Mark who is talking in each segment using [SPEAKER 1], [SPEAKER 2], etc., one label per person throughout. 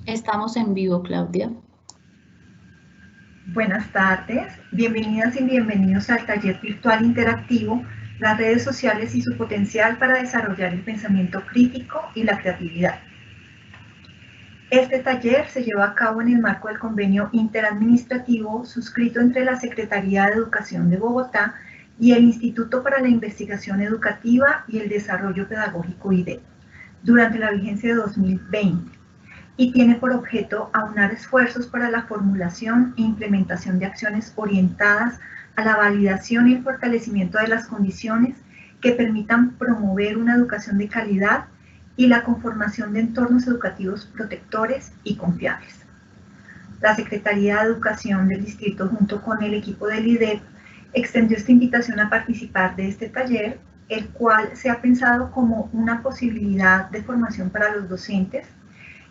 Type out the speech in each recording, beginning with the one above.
[SPEAKER 1] Estamos en vivo, Claudia.
[SPEAKER 2] Buenas tardes, bienvenidas y bienvenidos al taller virtual interactivo, las redes sociales y su potencial para desarrollar el pensamiento crítico y la creatividad. Este taller se lleva a cabo en el marco del convenio interadministrativo suscrito entre la Secretaría de Educación de Bogotá y el Instituto para la Investigación Educativa y el Desarrollo Pedagógico IDEP, durante la vigencia de 2020. Y tiene por objeto aunar esfuerzos para la formulación e implementación de acciones orientadas a la validación y el fortalecimiento de las condiciones que permitan promover una educación de calidad y la conformación de entornos educativos protectores y confiables. La Secretaría de Educación del Distrito, junto con el equipo del IDEP, extendió esta invitación a participar de este taller, el cual se ha pensado como una posibilidad de formación para los docentes,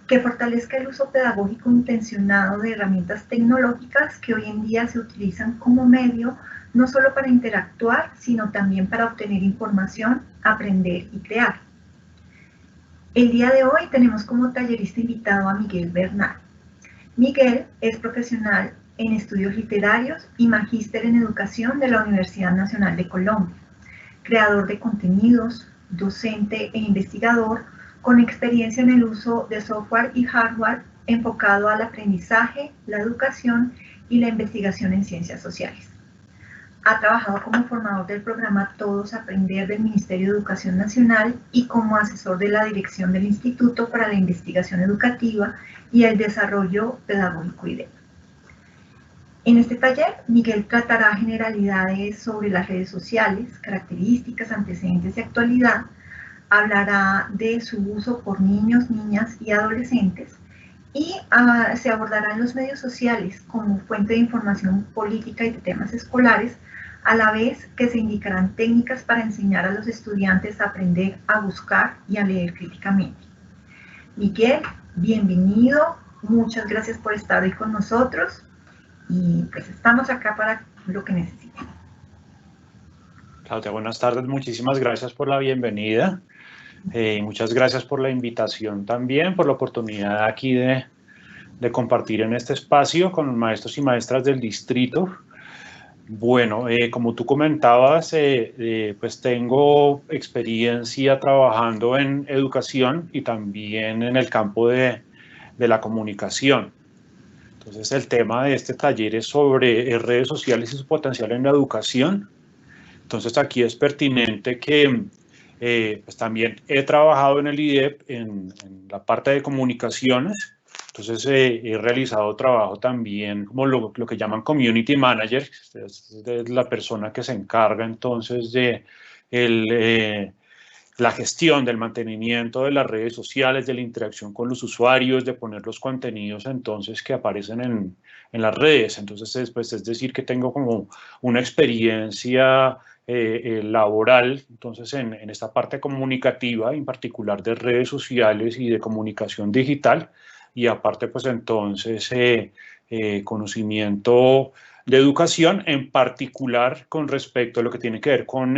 [SPEAKER 2] que fortalezca el uso pedagógico intencionado de herramientas tecnológicas que hoy en día se utilizan como medio no solo para interactuar, sino también para obtener información, aprender y crear. El día de hoy tenemos como tallerista invitado a Miguel Bernal. Miguel es profesional en estudios literarios y magíster en educación de la Universidad Nacional de Colombia, creador de contenidos, docente e investigador, con experiencia en el uso de software y hardware enfocado al aprendizaje, la educación y la investigación en ciencias sociales. Ha trabajado como formador del programa Todos Aprender del Ministerio de Educación Nacional y como asesor de la dirección del Instituto para la Investigación Educativa y el Desarrollo Pedagógico IDEP. En este taller, Miguel tratará generalidades sobre las redes sociales, características, antecedentes y actualidad. Hablará de su uso por niños, niñas y adolescentes y se abordarán los medios sociales como fuente de información política y de temas escolares, a la vez que se indicarán técnicas para enseñar a los estudiantes a aprender a buscar y a leer críticamente. Miguel, bienvenido, muchas gracias por estar hoy con nosotros y pues estamos acá para lo que necesiten.
[SPEAKER 3] Claudia, buenas tardes, muchísimas gracias por la bienvenida. Muchas gracias por la invitación también, por la oportunidad aquí de compartir en este espacio con los maestros y maestras del distrito. Bueno, como tú comentabas, pues tengo experiencia trabajando en educación y también en el campo de la comunicación. Entonces, el tema de este taller es sobre redes sociales y su potencial en la educación. Entonces, aquí es pertinente que pues también he trabajado en el IDEP en la parte de comunicaciones. Entonces, he realizado trabajo también como lo que llaman community manager, es la persona que se encarga entonces de la gestión del mantenimiento de las redes sociales, de la interacción con los usuarios, de poner los contenidos entonces que aparecen en las redes. Entonces, pues, es decir, que tengo como una experiencia laboral, entonces, en esta parte comunicativa, en particular de redes sociales y de comunicación digital, y aparte, pues, entonces, conocimiento de educación, en particular con respecto a lo que tiene que ver con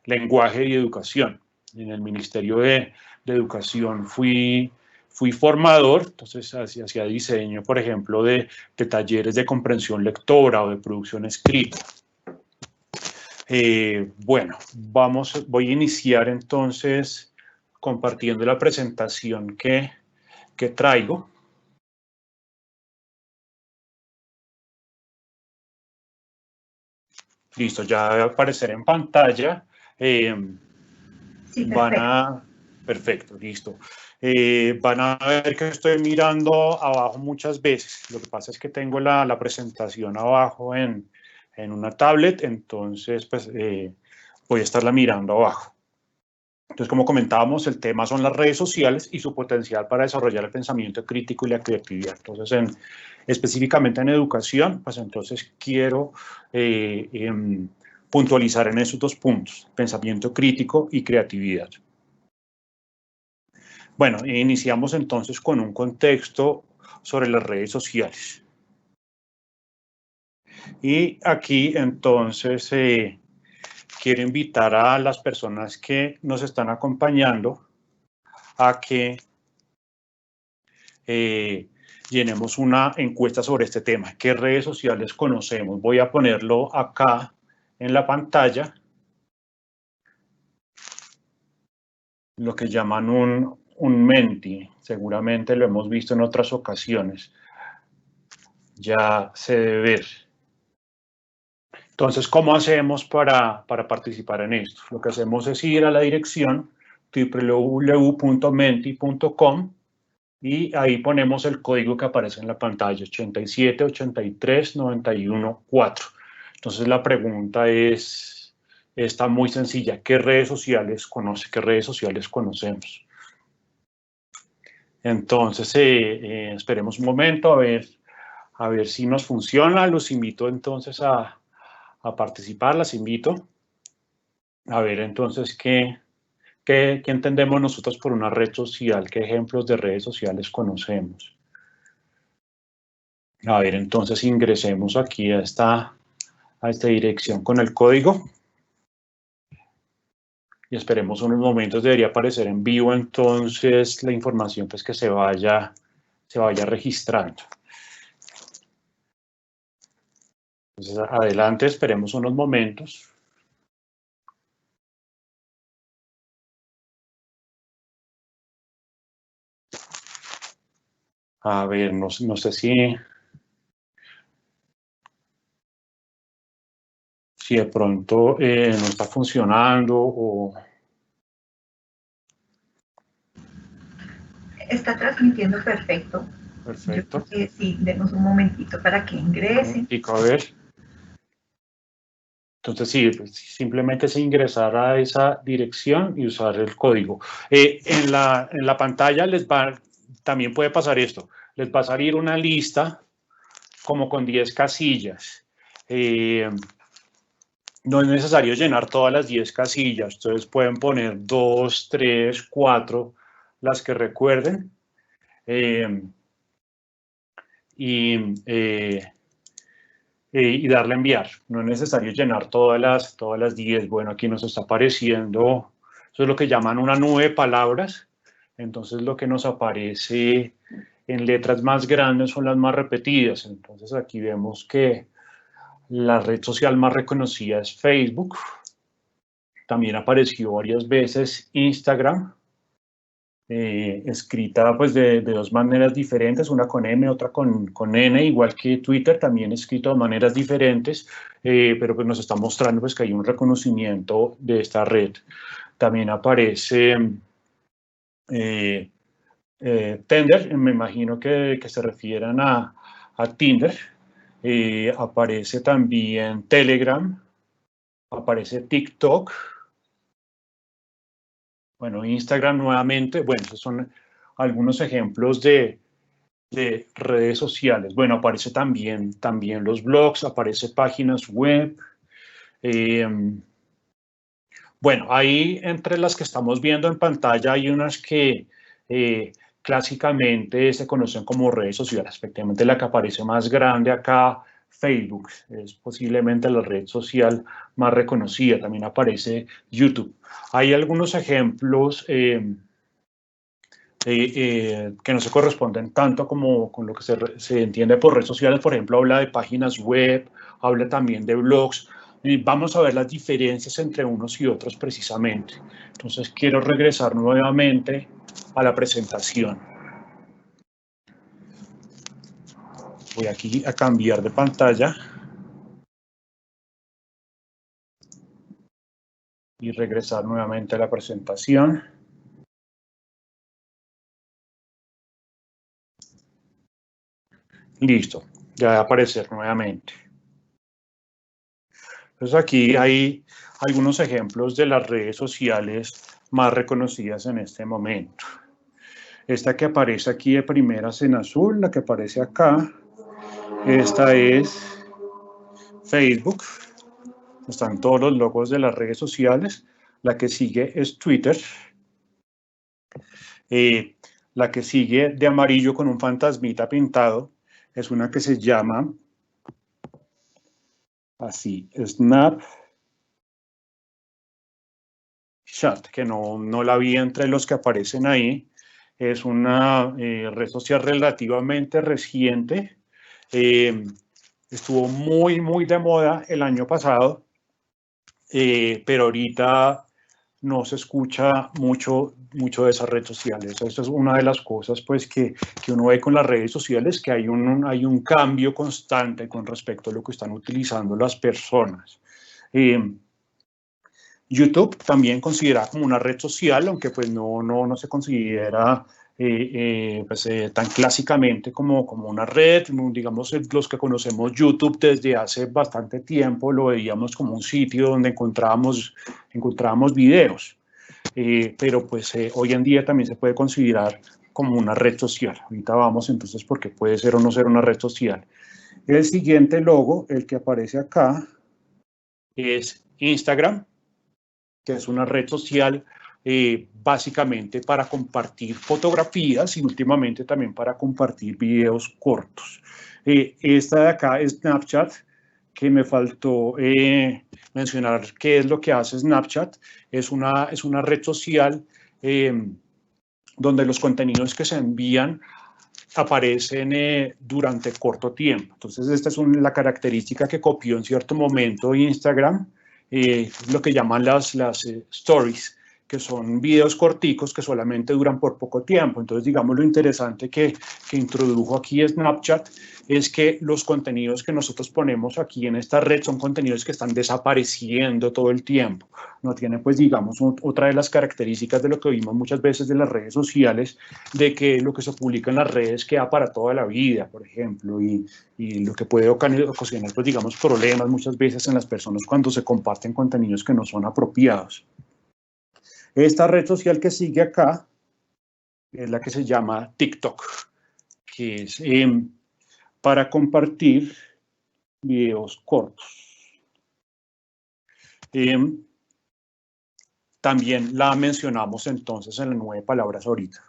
[SPEAKER 3] lenguaje y educación. En el Ministerio de Educación fui formador, entonces hacía diseño, por ejemplo, de talleres de comprensión lectora o de producción escrita. Bueno, voy a iniciar entonces compartiendo la presentación que traigo. Listo, ya va a aparecer en pantalla.
[SPEAKER 2] Sí, perfecto.
[SPEAKER 3] Perfecto, listo. Van a ver que estoy mirando abajo muchas veces. Lo que pasa es que tengo la presentación abajo en una tablet, entonces pues voy a estarla mirando abajo. Entonces, como comentábamos, el tema son las redes sociales y su potencial para desarrollar el pensamiento crítico y la creatividad. Entonces, específicamente en educación, pues entonces quiero puntualizar en esos dos puntos, pensamiento crítico y creatividad. Bueno, iniciamos entonces con un contexto sobre las redes sociales. Y aquí entonces quiero invitar a las personas que nos están acompañando a que llenemos una encuesta sobre este tema. ¿Qué redes sociales conocemos? Voy a ponerlo acá en la pantalla. Lo que llaman un Menti. Seguramente lo hemos visto en otras ocasiones. Ya se debe ver. Entonces, ¿cómo hacemos para participar en esto? Lo que hacemos es ir a la dirección www.menti.com y ahí ponemos el código que aparece en la pantalla, 87839194. Entonces, la pregunta está muy sencilla. ¿Qué redes sociales conoce? ¿Qué redes sociales conocemos? Entonces, esperemos un momento a ver si nos funciona. Los invito entonces a participar, las invito a ver entonces qué entendemos nosotros por una red social, qué ejemplos de redes sociales conocemos. A ver, entonces ingresemos aquí a esta dirección con el código y esperemos unos momentos, debería aparecer en vivo entonces la información pues que se vaya registrando. Entonces, adelante, esperemos unos momentos. A ver, no sé si de pronto no está funcionando o...
[SPEAKER 2] Está transmitiendo perfecto.
[SPEAKER 3] Perfecto.
[SPEAKER 2] Yo creo que sí, denos un momentito para que ingrese.
[SPEAKER 3] A ver. Entonces, sí, pues, simplemente es ingresar a esa dirección y usar el código. En la pantalla también puede pasar esto. Les va a salir una lista como con 10 casillas. No es necesario llenar todas las 10 casillas. Ustedes pueden poner 2, 3, 4, las que recuerden. Y darle a enviar. No es necesario llenar todas las 10. Bueno, aquí nos está apareciendo, eso es lo que llaman una nube de palabras. Entonces, lo que nos aparece en letras más grandes son las más repetidas. Entonces, aquí vemos que la red social más reconocida es Facebook. También apareció varias veces Instagram. Escrita pues de dos maneras diferentes, una con M, otra con N, igual que Twitter, también escrito de maneras diferentes, pero pues nos está mostrando pues que hay un reconocimiento de esta red. También aparece Tinder, me imagino que se refieran a Tinder. Aparece también Telegram, aparece TikTok. Bueno, Instagram nuevamente, bueno, esos son algunos ejemplos de redes sociales. Bueno, aparece también los blogs, aparece páginas web. Bueno, ahí entre las que estamos viendo en pantalla hay unas que clásicamente se conocen como redes sociales. Efectivamente, la que aparece más grande acá, Facebook, es posiblemente la red social más reconocida. También aparece YouTube. Hay algunos ejemplos que no se corresponden tanto como con lo que se entiende por redes sociales. Por ejemplo, habla de páginas web, habla también de blogs. Y vamos a ver las diferencias entre unos y otros precisamente. Entonces, quiero regresar nuevamente a la presentación. Voy aquí a cambiar de pantalla. Y regresar nuevamente a la presentación. Listo, ya va a aparecer nuevamente. Entonces aquí hay algunos ejemplos de las redes sociales más reconocidas en este momento. Esta que aparece aquí de primeras en azul, la que aparece acá, esta es Facebook. Están todos los logos de las redes sociales. La que sigue es Twitter. La que sigue de amarillo con un fantasmita pintado es una que se llama así, Snapchat, que no la vi entre los que aparecen ahí. es una red social relativamente reciente. Estuvo muy de moda el año pasado, pero ahorita no se escucha mucho de esas redes sociales. Esa es una de las cosas pues, que uno ve con las redes sociales, que hay un cambio constante con respecto a lo que están utilizando las personas. YouTube también considerada como una red social, aunque pues no se considera tan clásicamente como una red. Digamos, los que conocemos YouTube desde hace bastante tiempo lo veíamos como un sitio donde encontrábamos videos, pero pues hoy en día también se puede considerar como una red social. Ahorita vamos entonces por qué puede ser o no ser una red social. El siguiente logo, el que aparece acá, es Instagram, que es una red social básicamente para compartir fotografías y últimamente también para compartir videos cortos. Esta de acá es Snapchat, que me faltó mencionar qué es lo que hace Snapchat. Es una red social donde los contenidos que se envían aparecen durante corto tiempo. Entonces, esta es la característica que copió en cierto momento Instagram, lo que llaman las stories, que son videos corticos que solamente duran por poco tiempo. Entonces, digamos, lo interesante que introdujo aquí Snapchat es que los contenidos que nosotros ponemos aquí en esta red son contenidos que están desapareciendo todo el tiempo. No tiene, pues, digamos, otra de las características de lo que vimos muchas veces de las redes sociales, de que lo que se publica en las redes queda para toda la vida, por ejemplo, y lo que puede ocasionar, pues, digamos, problemas muchas veces en las personas cuando se comparten contenidos que no son apropiados. Esta red social que sigue acá es la que se llama TikTok, que es para compartir videos cortos. También la mencionamos entonces en las 9 palabras ahorita.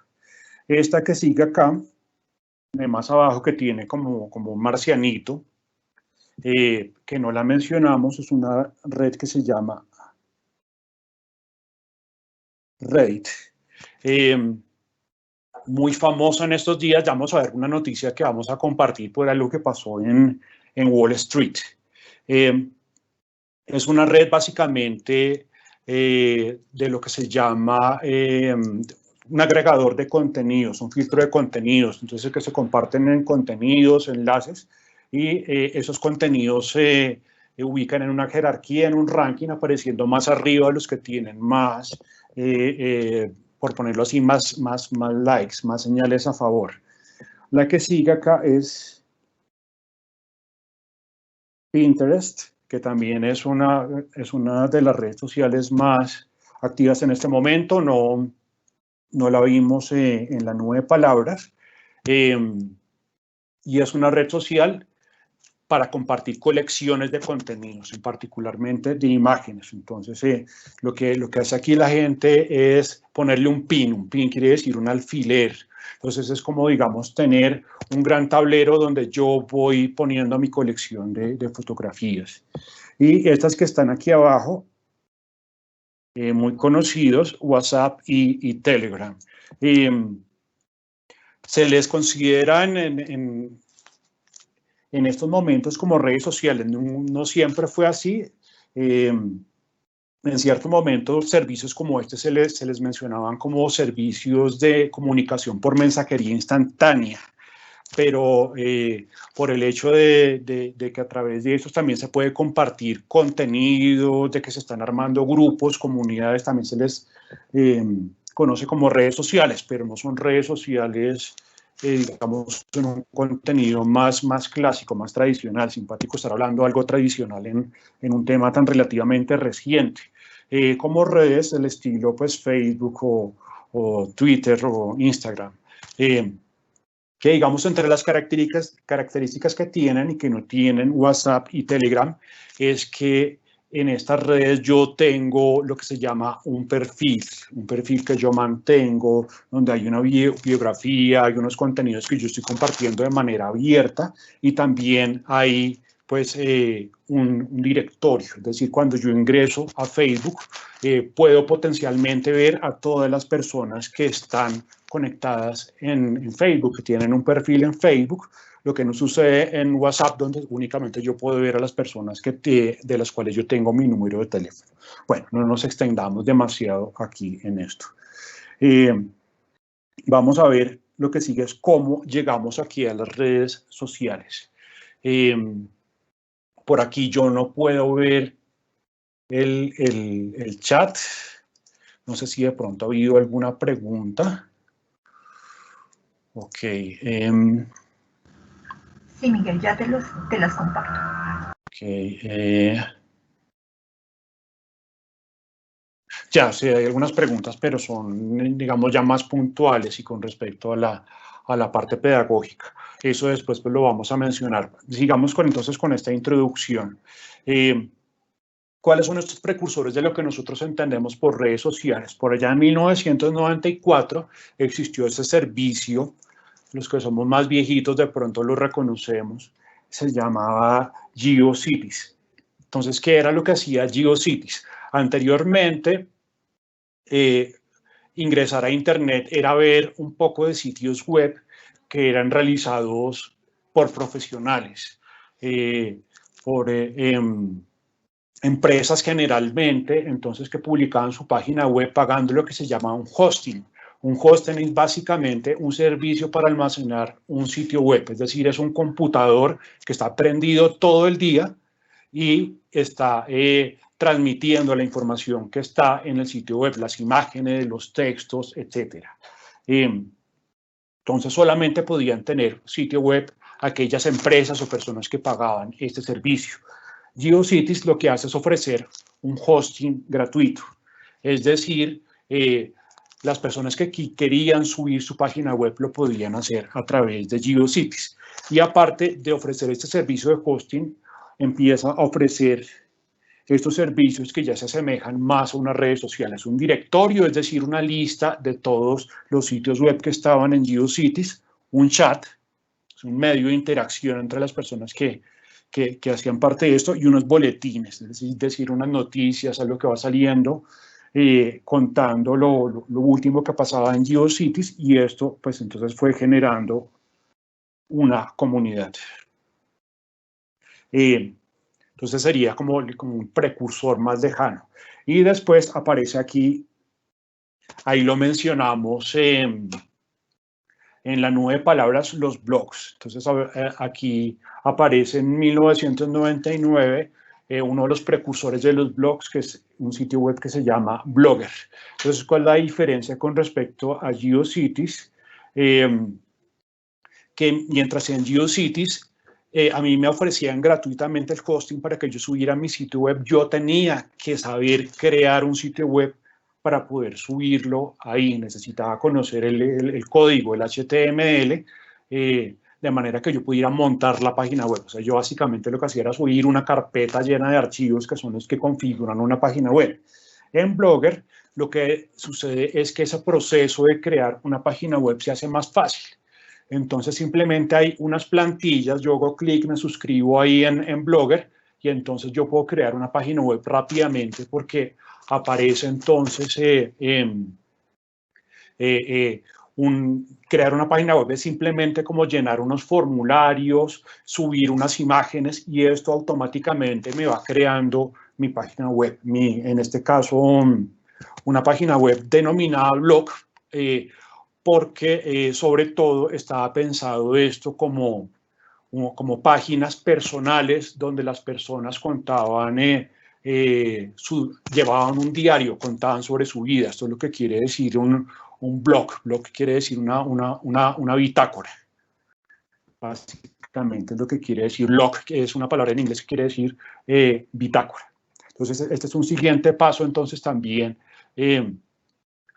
[SPEAKER 3] Esta que sigue acá, de más abajo, que tiene como un marcianito, que no la mencionamos, es una red que se llama Reddit. Muy famosa en estos días. Ya vamos a ver una noticia que vamos a compartir por algo que pasó en Wall Street. Es una red básicamente de lo que se llama un agregador de contenidos, un filtro de contenidos. Entonces, que se comparten en contenidos, enlaces, y esos contenidos se ubican en una jerarquía, en un ranking, apareciendo más arriba los que tienen más, por ponerlo así, más likes, más señales a favor. La que sigue acá es Pinterest, que también es una de las redes sociales más activas en este momento. No la vimos en las 9 palabras. Y es una red social para compartir colecciones de contenidos, particularmente de imágenes. Entonces, lo que hace aquí la gente es ponerle un pin. Un pin quiere decir un alfiler. Entonces, es como, digamos, tener un gran tablero donde yo voy poniendo mi colección de fotografías. Y estas que están aquí abajo, muy conocidos, WhatsApp y Telegram. Se les considera en estos momentos como redes sociales. No siempre fue así. En cierto momento, servicios como este se les mencionaban como servicios de comunicación por mensajería instantánea, pero por el hecho de que a través de estos también se puede compartir contenido, de que se están armando grupos, comunidades, también se les conoce como redes sociales, pero no son redes sociales, digamos, en un contenido más clásico, más tradicional. Simpático estar hablando algo tradicional en un tema tan relativamente reciente, como redes del estilo, pues, Facebook o Twitter o Instagram. Que, digamos, entre las características que tienen y que no tienen WhatsApp y Telegram, es que en estas redes yo tengo lo que se llama un perfil que yo mantengo, donde hay una biografía, hay unos contenidos que yo estoy compartiendo de manera abierta, y también hay pues un directorio. Es decir, cuando yo ingreso a Facebook, puedo potencialmente ver a todas las personas que están conectadas en Facebook, que tienen un perfil en Facebook, lo que no sucede en WhatsApp, donde únicamente yo puedo ver a las personas de las cuales yo tengo mi número de teléfono. Bueno, no nos extendamos demasiado aquí en esto. Vamos a ver, lo que sigue es cómo llegamos aquí a las redes sociales. Por aquí yo no puedo ver el chat. No sé si de pronto ha habido alguna pregunta. Ok.
[SPEAKER 2] Sí, Miguel, ya te las comparto.
[SPEAKER 3] Ok. Ya, sí, hay algunas preguntas, pero son, digamos, ya más puntuales y con respecto a la parte pedagógica. Eso después pues, lo vamos a mencionar. Sigamos entonces con esta introducción. ¿Cuáles son estos precursores de lo que nosotros entendemos por redes sociales? Por allá en 1994 existió ese servicio, los que somos más viejitos de pronto lo reconocemos, se llamaba GeoCities. Entonces, ¿qué era lo que hacía GeoCities? Anteriormente, ingresar a Internet era ver un poco de sitios web que eran realizados por profesionales, por empresas generalmente, entonces que publicaban su página web pagando lo que se llama un hosting. Un hosting es básicamente un servicio para almacenar un sitio web, es decir, es un computador que está prendido todo el día y está transmitiendo la información que está en el sitio web, las imágenes, los textos, etc. Entonces solamente podían tener sitio web aquellas empresas o personas que pagaban este servicio. GeoCities lo que hace es ofrecer un hosting gratuito, es decir, las personas que querían subir su página web lo podían hacer a través de GeoCities. Y aparte de ofrecer este servicio de hosting, empieza a ofrecer estos servicios que ya se asemejan más a unas redes sociales, un directorio, es decir, una lista de todos los sitios web que estaban en GeoCities, un chat, es un medio de interacción entre las personas que hacían parte de esto, y unos boletines, es decir, unas noticias, algo que va saliendo, contando lo último que pasaba en GeoCities, y esto pues entonces fue generando una comunidad. Entonces sería como un precursor más lejano. Y después aparece aquí, ahí lo mencionamos en la nube de palabras, los blogs. Entonces aquí aparece en 1999 uno de los precursores de los blogs, que es un sitio web que se llama Blogger. Entonces, ¿cuál es la diferencia con respecto a GeoCities? Que mientras en GeoCities a mí me ofrecían gratuitamente el hosting para que yo subiera mi sitio web, yo tenía que saber crear un sitio web para poder subirlo ahí. Necesitaba conocer el código, el HTML, de manera que yo pudiera montar la página web. O sea, yo básicamente lo que hacía era subir una carpeta llena de archivos que son los que configuran una página web. En Blogger, lo que sucede es que ese proceso de crear una página web se hace más fácil. Entonces simplemente hay unas plantillas, yo hago clic, me suscribo ahí en Blogger y entonces yo puedo crear una página web rápidamente porque aparece entonces crear una página web es simplemente como llenar unos formularios, subir unas imágenes y esto automáticamente me va creando mi página web. En este caso, una página web denominada blog, porque sobre todo estaba pensado esto como páginas personales donde las personas contaban, llevaban un diario, contaban sobre su vida. Esto es lo que quiere decir un blog. Blog quiere decir una bitácora. Básicamente es lo que quiere decir log, que es una palabra en inglés que quiere decir bitácora. Entonces, este es un siguiente paso entonces también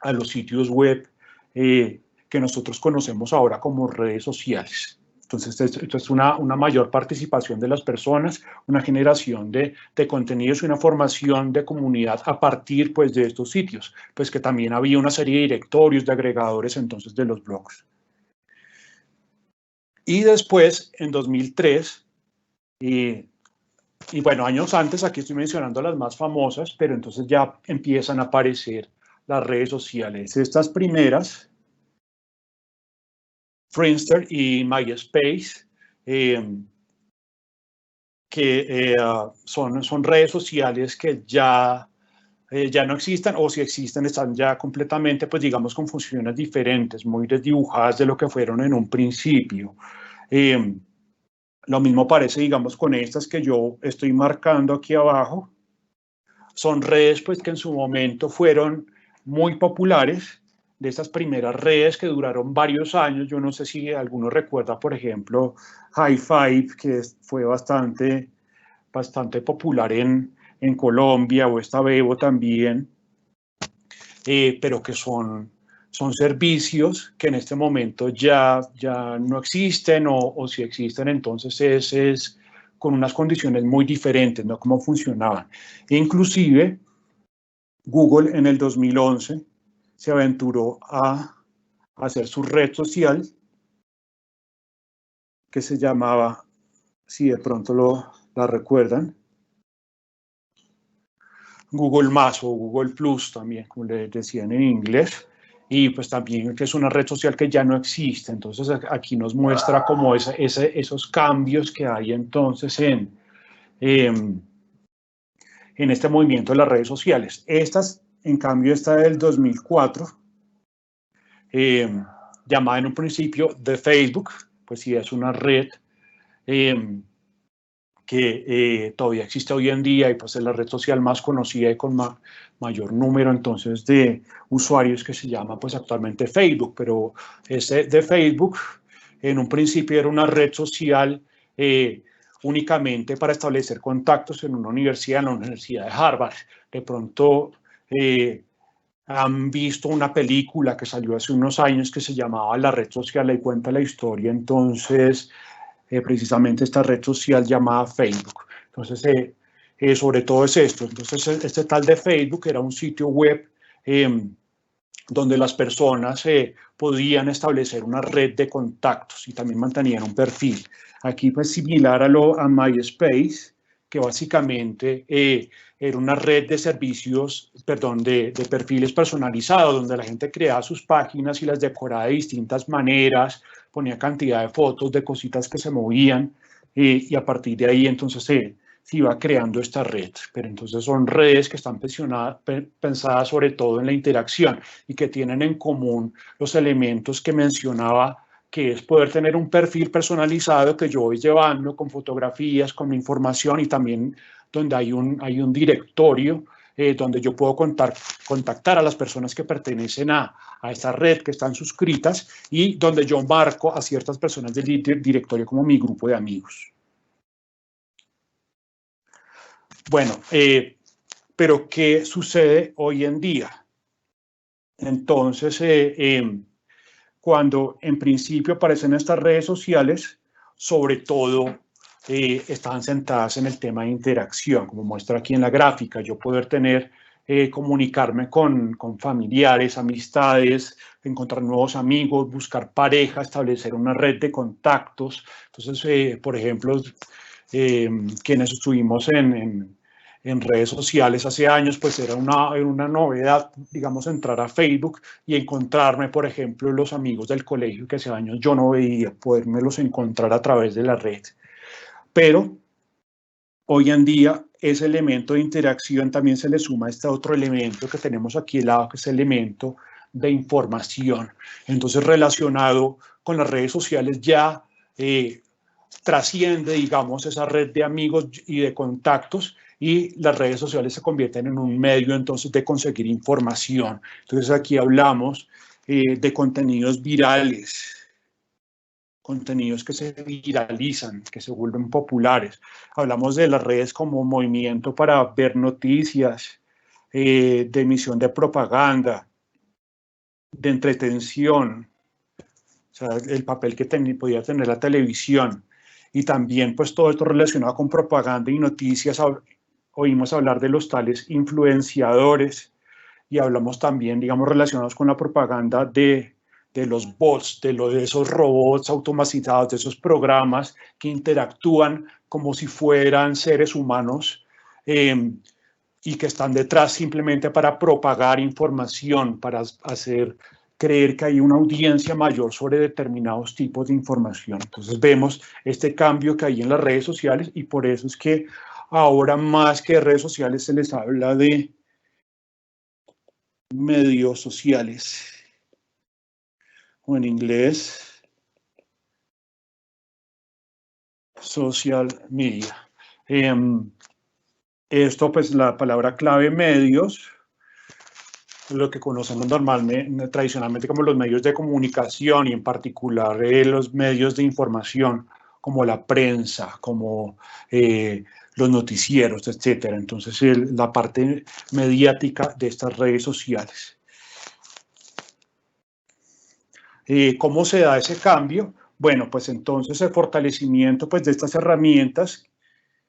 [SPEAKER 3] a los sitios web que nosotros conocemos ahora como redes sociales. Entonces, esto es una mayor participación de las personas, una generación de contenidos y una formación de comunidad a partir pues, de estos sitios, pues que también había una serie de directorios, de agregadores entonces de los blogs. Y después, en 2003, Y bueno, años antes, aquí estoy mencionando las más famosas, pero entonces ya empiezan a aparecer las redes sociales. Estas primeras, Friendster y MySpace, que son redes sociales que ya no existen, o si existen están ya completamente, pues digamos, con funciones diferentes, muy desdibujadas de lo que fueron en un principio. Lo mismo parece, digamos, con estas que yo estoy marcando aquí abajo. Son redes, pues, que en su momento fueron muy populares, de estas primeras redes que duraron varios años. Yo no sé si alguno recuerda, por ejemplo, High Five, que fue bastante popular en Colombia, o esta Bebo también, pero que son servicios que en este momento ya no existen, o si existen, entonces es con unas condiciones muy diferentes, ¿no? Cómo funcionaban. Inclusive, Google en el 2011 se aventuró a hacer su red social que se llamaba, si de pronto la recuerdan, Google Más o Google Plus también, como le decían en inglés, y pues también que es una red social que ya no existe. Entonces aquí nos muestra como esos cambios que hay entonces en este movimiento de las redes sociales. Estas, en cambio, esta del 2004, llamada en un principio de Facebook, pues sí es una red que todavía existe hoy en día, y pues es la red social más conocida y con mayor número entonces de usuarios, que se llama pues actualmente Facebook. Pero ese de Facebook en un principio era una red social únicamente para establecer contactos en una universidad, en la Universidad de Harvard. De pronto han visto una película que salió hace unos años que se llamaba La Red Social, y cuenta la historia entonces precisamente esta red social llamada Facebook. Entonces, sobre todo es esto. Entonces, este tal de Facebook era un sitio web donde las personas podían establecer una red de contactos y también mantenían un perfil. Aquí, pues, similar a MySpace, que básicamente era una red de servicios, perdón, de perfiles personalizados, donde la gente creaba sus páginas y las decoraba de distintas maneras, ponía cantidad de fotos de cositas que se movían, y a partir de ahí entonces se iba creando esta red. Pero entonces son redes que están pensadas sobre todo en la interacción y que tienen en común los elementos que mencionaba, que es poder tener un perfil personalizado que yo voy llevando con fotografías, con información, y también donde hay un directorio donde yo puedo contactar a las personas que pertenecen a esta red, que están suscritas, y donde yo marco a ciertas personas del directorio como mi grupo de amigos. Bueno, pero ¿qué sucede hoy en día? Entonces, cuando en principio aparecen estas redes sociales, sobre todo están centradas en el tema de interacción, como muestra aquí en la gráfica. Yo poder comunicarme con familiares, amistades, encontrar nuevos amigos, buscar pareja, establecer una red de contactos. Entonces, por ejemplo, quienes estuvimos en redes sociales hace años, pues era una novedad, digamos, entrar a Facebook y encontrarme, por ejemplo, los amigos del colegio que hace años yo no veía, podérmelos encontrar a través de la red. Pero hoy en día ese elemento de interacción también se le suma a este otro elemento que tenemos aquí al lado, que es el elemento de información. Entonces, relacionado con las redes sociales, ya trasciende, digamos, esa red de amigos y de contactos, y las redes sociales se convierten en un medio entonces de conseguir información. Entonces aquí hablamos de contenidos virales, contenidos que se viralizan, que se vuelven populares. Hablamos de las redes como movimiento para ver noticias, de emisión de propaganda, de entretención, o sea, el papel que podía tener la televisión, y también pues todo esto relacionado con propaganda y noticias. Oímos hablar de los tales influenciadores, y hablamos también, digamos, relacionados con la propaganda de de los bots, de esos robots automatizados, de esos programas que interactúan como si fueran seres humanos y que están detrás simplemente para propagar información, para hacer creer que hay una audiencia mayor sobre determinados tipos de información. Entonces vemos este cambio que hay en las redes sociales y por eso es que ahora más que redes sociales se les habla de medios sociales, o en inglés, social media. Esto, pues, la palabra clave medios, lo que conocemos normalmente, tradicionalmente como los medios de comunicación y en particular los medios de información como la prensa, como los noticieros, etcétera. Entonces, la parte mediática de estas redes sociales. ¿Cómo se da ese cambio? Bueno, pues entonces el fortalecimiento pues, de estas herramientas,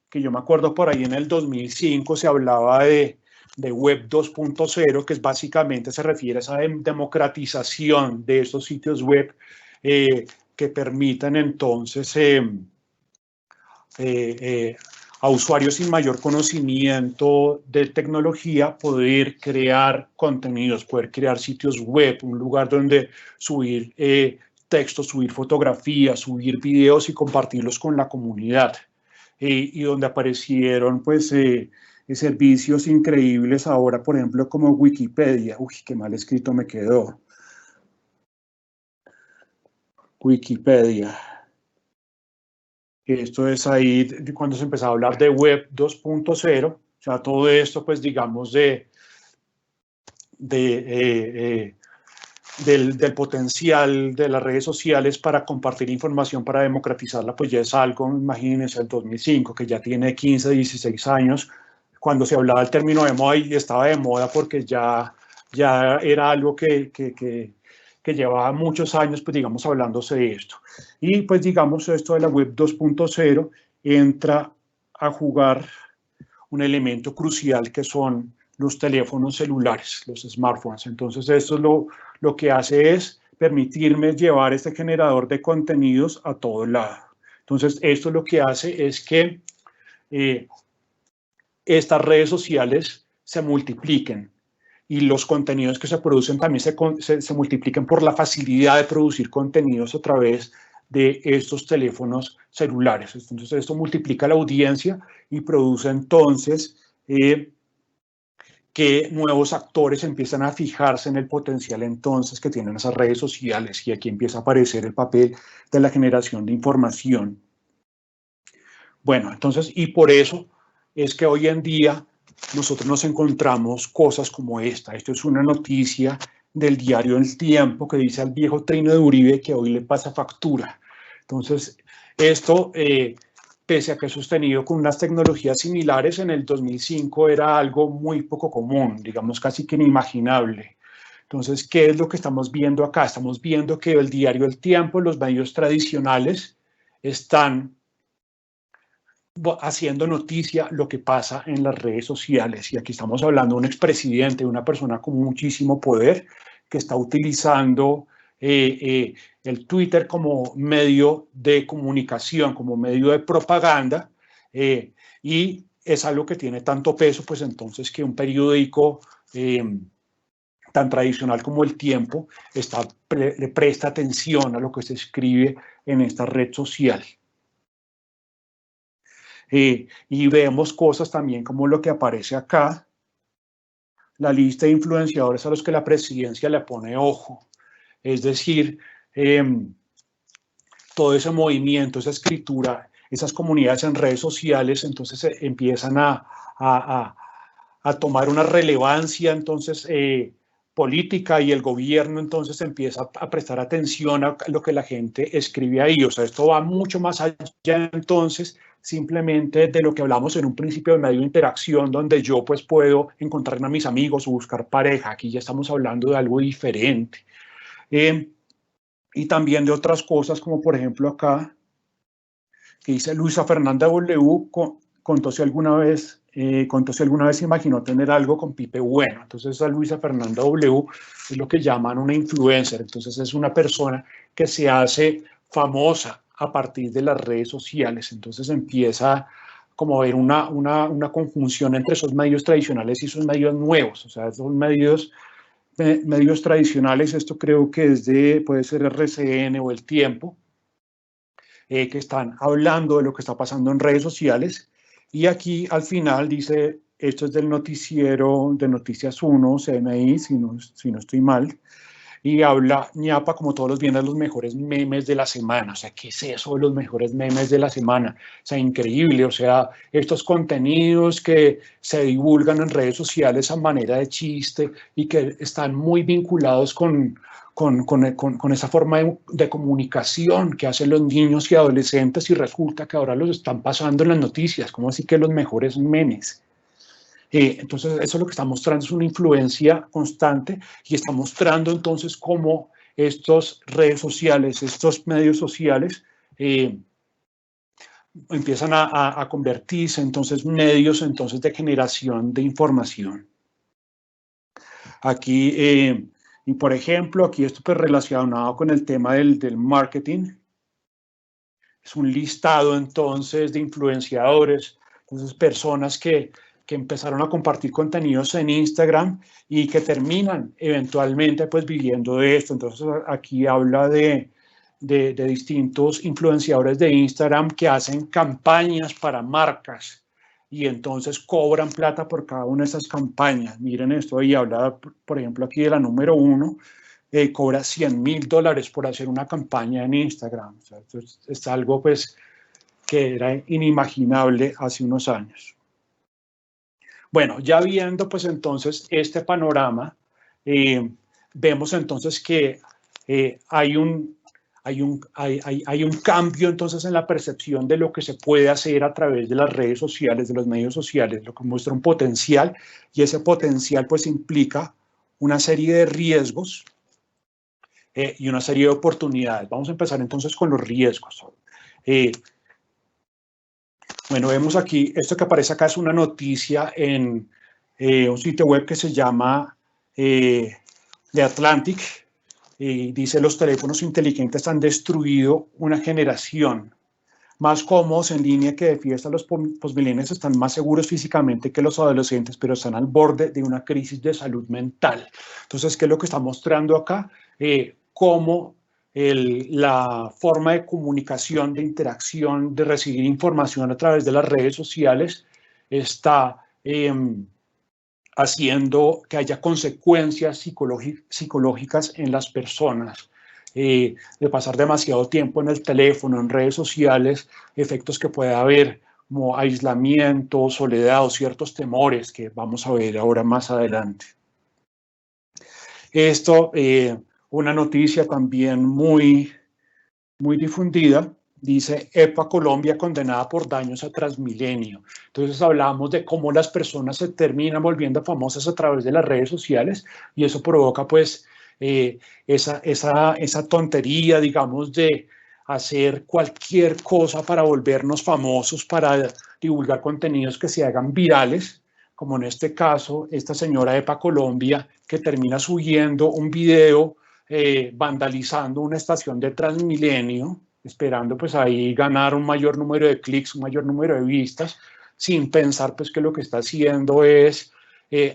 [SPEAKER 3] que yo me acuerdo por ahí en el 2005 se hablaba de Web 2.0, que es básicamente se refiere a esa democratización de estos sitios web que permitan entonces a usuarios sin mayor conocimiento de tecnología poder crear contenidos, poder crear sitios web, un lugar donde subir textos, subir fotografías, subir videos y compartirlos con la comunidad. Y donde aparecieron pues servicios increíbles ahora, por ejemplo, como Wikipedia. Uy, qué mal escrito me quedó. Wikipedia. Esto es ahí cuando se empezó a hablar de Web 2.0, o sea, todo esto, pues, digamos, del potencial de las redes sociales para compartir información, para democratizarla, pues ya es algo, imagínense, el 2005, que ya tiene 15, 16 años, cuando se hablaba el término de moda y estaba de moda porque ya era algo que llevaba muchos años, pues digamos, hablándose de esto. Y pues digamos, esto de la Web 2.0 entra a jugar un elemento crucial que son los teléfonos celulares, los smartphones. Entonces esto lo que hace es permitirme llevar este generador de contenidos a todo lado. Entonces esto lo que hace es que estas redes sociales se multipliquen y los contenidos que se producen también se multiplican por la facilidad de producir contenidos a través de estos teléfonos celulares. Entonces, esto multiplica la audiencia y produce entonces que nuevos actores empiezan a fijarse en el potencial entonces que tienen esas redes sociales y aquí empieza a aparecer el papel de la generación de información. Bueno, entonces, y por eso es que hoy en día nosotros nos encontramos cosas como esta. Esto es una noticia del diario El Tiempo que dice al viejo Trino de Uribe que hoy le pasa factura. Entonces, esto, pese a que es sostenido con unas tecnologías similares, en el 2005 era algo muy poco común, digamos casi que inimaginable. Entonces, ¿qué es lo que estamos viendo acá? Estamos viendo que el diario El Tiempo, los medios tradicionales, están haciendo noticia lo que pasa en las redes sociales. Y aquí estamos hablando de un expresidente, una persona con muchísimo poder que está utilizando el Twitter como medio de comunicación, como medio de propaganda, y es algo que tiene tanto peso, pues entonces que un periódico tan tradicional como El Tiempo le presta atención a lo que se escribe en esta red social. Y vemos cosas también como lo que aparece acá, la lista de influenciadores a los que la presidencia le pone ojo. Es decir, todo ese movimiento, esa escritura, esas comunidades en redes sociales, entonces empiezan a tomar una relevancia entonces política y el gobierno entonces empieza a prestar atención a lo que la gente escribe ahí. O sea, esto va mucho más allá entonces simplemente de lo que hablamos en un principio de medio de interacción, donde yo pues puedo encontrarme a mis amigos o buscar pareja. Aquí ya estamos hablando de algo diferente. Y también de otras cosas, como por ejemplo acá, que dice Luisa Fernanda W. contó si alguna vez contó si alguna vez se imaginó tener algo con Pipe Bueno. Entonces a Luisa Fernanda W es lo que llaman una influencer. Entonces es una persona que se hace famosa a partir de las redes sociales. Entonces empieza como a haber una conjunción entre esos medios tradicionales y esos medios nuevos. O sea, esos medios tradicionales, esto creo que puede ser RCN o El Tiempo, que están hablando de lo que está pasando en redes sociales. Y aquí al final dice, esto es del noticiero de Noticias 1, CMI, si no estoy mal, y habla ñapa como todos los viernes los mejores memes de la semana. O sea, ¿qué es eso de los mejores memes de la semana? O sea, increíble. O sea, estos contenidos que se divulgan en redes sociales a manera de chiste y que están muy vinculados con esa forma de comunicación que hacen los niños y adolescentes, y resulta que ahora los están pasando en las noticias. ¿Cómo así que los mejores memes? Entonces, eso lo que está mostrando es una influencia constante, y está mostrando entonces cómo estas redes sociales, estos medios sociales, empiezan a convertirse entonces medios entonces de generación de información. Aquí, y por ejemplo, aquí esto pues relacionado con el tema del marketing, es un listado entonces de influenciadores, entonces personas que empezaron a compartir contenidos en Instagram y que terminan eventualmente pues viviendo de esto. Entonces aquí habla de distintos influenciadores de Instagram que hacen campañas para marcas y entonces cobran plata por cada una de esas campañas. Miren esto, ahí habla, por ejemplo, aquí de la número 1, cobra $100,000 por hacer una campaña en Instagram. O sea, es algo pues que era inimaginable hace unos años. Bueno, ya viendo pues entonces este panorama, vemos entonces que hay un cambio entonces en la percepción de lo que se puede hacer a través de las redes sociales, de los medios sociales, lo que muestra un potencial, y ese potencial pues implica una serie de riesgos y una serie de oportunidades. Vamos a empezar entonces con los riesgos. Bueno, vemos aquí, esto que aparece acá es una noticia en un sitio web que se llama The Atlantic, y dice: los teléfonos inteligentes han destruido una generación. Más cómodos en línea que de fiesta, los posmillennials están más seguros físicamente que los adolescentes, pero están al borde de una crisis de salud mental. Entonces, ¿qué es lo que está mostrando acá? Cómo la forma de comunicación, de interacción, de recibir información a través de las redes sociales está haciendo que haya consecuencias psicológicas en las personas. De pasar demasiado tiempo en el teléfono, en redes sociales, efectos que puede haber como aislamiento, soledad o ciertos temores que vamos a ver ahora más adelante. Esto, una noticia también muy difundida, dice: EPA Colombia condenada por daños a Transmilenio. Entonces hablamos de cómo las personas se terminan volviendo famosas a través de las redes sociales, y eso provoca pues esa tontería, digamos, de hacer cualquier cosa para volvernos famosos, para divulgar contenidos que se hagan virales, como en este caso esta señora EPA Colombia, que termina subiendo un video vandalizando una estación de Transmilenio, esperando pues ahí ganar un mayor número de clics, un mayor número de vistas, sin pensar pues que lo que está haciendo es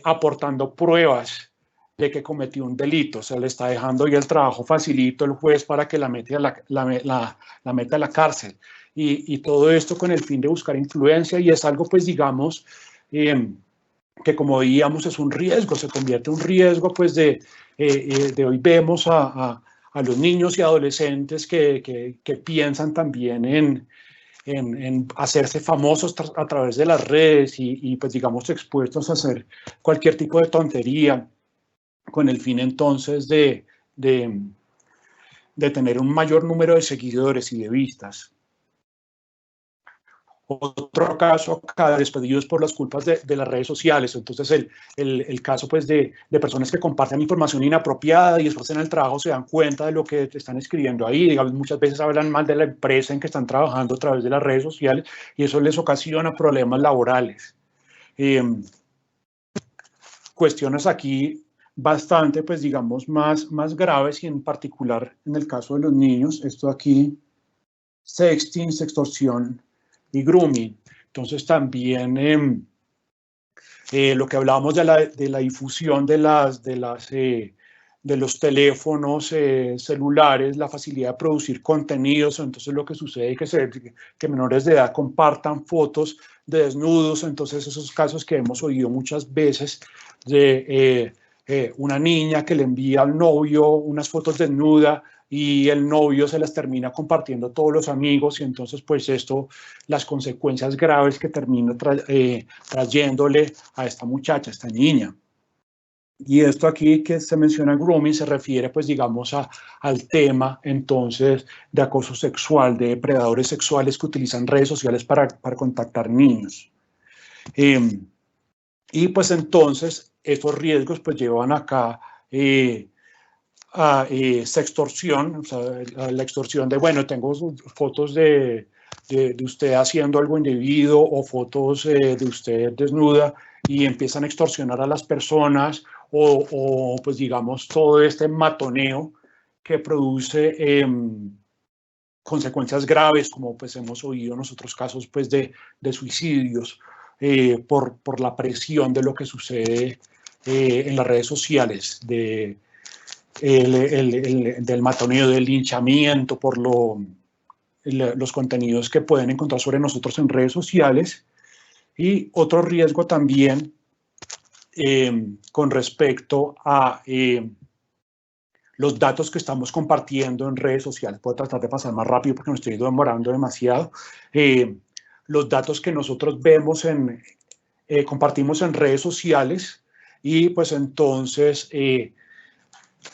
[SPEAKER 3] aportando pruebas de que cometió un delito. O sea, le está dejando ya el trabajo facilito al juez para que la meta a la cárcel. Y todo esto con el fin de buscar influencia, y es algo pues digamos que, como veíamos, es un riesgo, se convierte en un riesgo pues de hoy vemos a los niños y adolescentes que piensan también en hacerse famosos a través de las redes y pues digamos expuestos a hacer cualquier tipo de tontería, con el fin entonces de tener un mayor número de seguidores y de vistas. Otro caso acá, despedidos por las culpas de las redes sociales. Entonces el caso pues de personas que comparten información inapropiada y después en el trabajo se dan cuenta de lo que te están escribiendo ahí. Digamos, muchas veces hablan mal de la empresa en que están trabajando a través de las redes sociales, y eso les ocasiona problemas laborales. cuestiones aquí bastante, pues digamos, más graves, y en particular en el caso de los niños, esto aquí, sexting, sextorsión y grooming. Entonces también lo que hablábamos de la difusión de los teléfonos celulares, la facilidad de producir contenidos. Entonces lo que sucede es que menores de edad compartan fotos de desnudos. Entonces esos casos que hemos oído muchas veces de una niña que le envía al novio unas fotos desnuda y el novio se las termina compartiendo a todos los amigos, y entonces pues esto, las consecuencias graves que termina trayéndole a esta muchacha, a esta niña. Y esto aquí que se menciona grooming se refiere, pues digamos, al tema entonces de acoso sexual, de depredadores sexuales que utilizan redes sociales para contactar niños. Y pues entonces estos riesgos pues llevan acá a sextorsión, o sea, la extorsión de, bueno, tengo fotos de usted haciendo algo indebido o fotos de usted desnuda, y empiezan a extorsionar a las personas, o pues digamos todo este matoneo que produce consecuencias graves, como pues hemos oído en otros casos pues de suicidios por la presión de lo que sucede en las redes sociales, del matoneo, del linchamiento por los contenidos que pueden encontrar sobre nosotros en redes sociales. Y otro riesgo también con respecto a los datos que estamos compartiendo en redes sociales. Puedo tratar de pasar más rápido porque me estoy demorando demasiado. Los datos que nosotros vemos compartimos en redes sociales, y pues entonces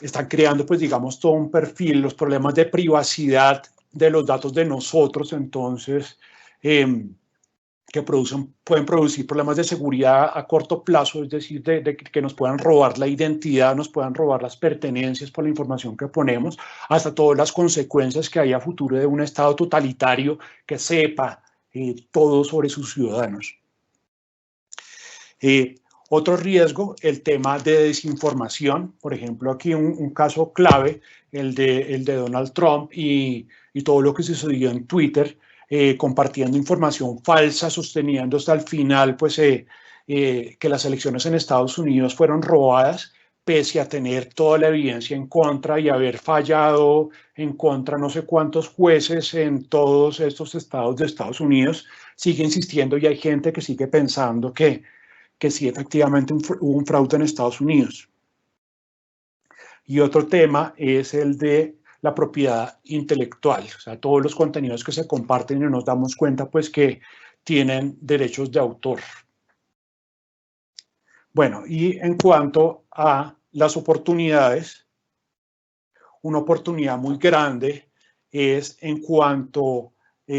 [SPEAKER 3] están creando, pues digamos, todo un perfil, los problemas de privacidad de los datos de nosotros, entonces que pueden producir problemas de seguridad a corto plazo, es decir, de que nos puedan robar la identidad, nos puedan robar las pertenencias por la información que ponemos, hasta todas las consecuencias que hay a futuro de un Estado totalitario que sepa todo sobre sus ciudadanos. Otro riesgo, el tema de desinformación. Por ejemplo, aquí un caso clave, el de Donald Trump y todo lo que sucedió en Twitter, compartiendo información falsa, sosteniendo hasta el final pues, que las elecciones en Estados Unidos fueron robadas, pese a tener toda la evidencia en contra y haber fallado en contra no sé cuántos jueces en todos estos estados de Estados Unidos. Sigue insistiendo, y hay gente que sigue pensando que sí, efectivamente hubo un fraude en Estados Unidos. Y otro tema es el de la propiedad intelectual, o sea, todos los contenidos que se comparten y nos damos cuenta pues que tienen derechos de autor. Bueno, y en cuanto a las oportunidades, una oportunidad muy grande es en cuanto a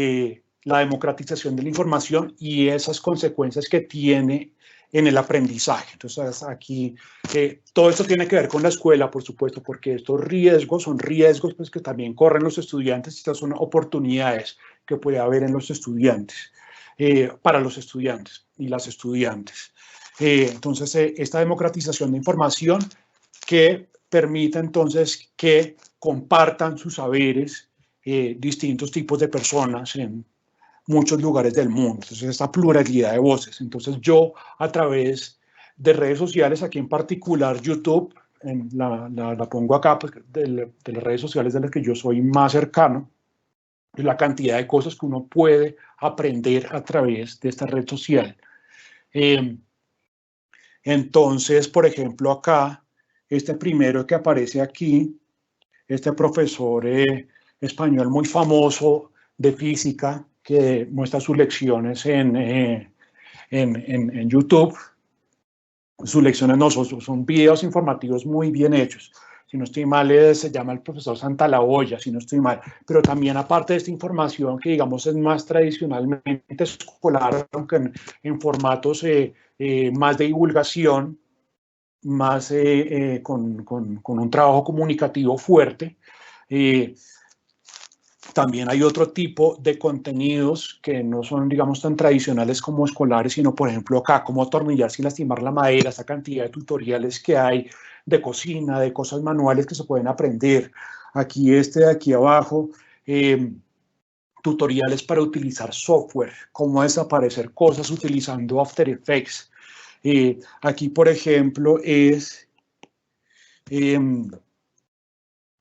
[SPEAKER 3] la democratización de la información y esas consecuencias que tiene en el aprendizaje. Entonces aquí todo esto tiene que ver con la escuela, por supuesto, porque estos riesgos son riesgos pues, que también corren los estudiantes, y estas son oportunidades que puede haber en los estudiantes, para los estudiantes y las estudiantes. Entonces esta democratización de información que permite entonces que compartan sus saberes distintos tipos de personas en muchos lugares del mundo. Entonces, esta pluralidad de voces. Entonces, yo a través de redes sociales, aquí en particular YouTube, la pongo acá, pues, de las redes sociales de las que yo soy más cercano, la cantidad de cosas que uno puede aprender a través de esta red social. Entonces, por ejemplo, acá, este primero que aparece aquí, este profesor español muy famoso de física, que muestra sus lecciones en YouTube. Sus lecciones no son videos informativos muy bien hechos. Si no estoy mal, se llama el profesor Santalaoya, si no estoy mal. Pero también, aparte de esta información que, digamos, es más tradicionalmente escolar, aunque en formatos más de divulgación, más con un trabajo comunicativo fuerte, También hay otro tipo de contenidos que no son, digamos, tan tradicionales como escolares, sino, por ejemplo, acá, cómo atornillar sin lastimar la madera, esa cantidad de tutoriales que hay de cocina, de cosas manuales que se pueden aprender. Aquí de aquí abajo, tutoriales para utilizar software, cómo desaparecer cosas utilizando After Effects. Aquí, por ejemplo, es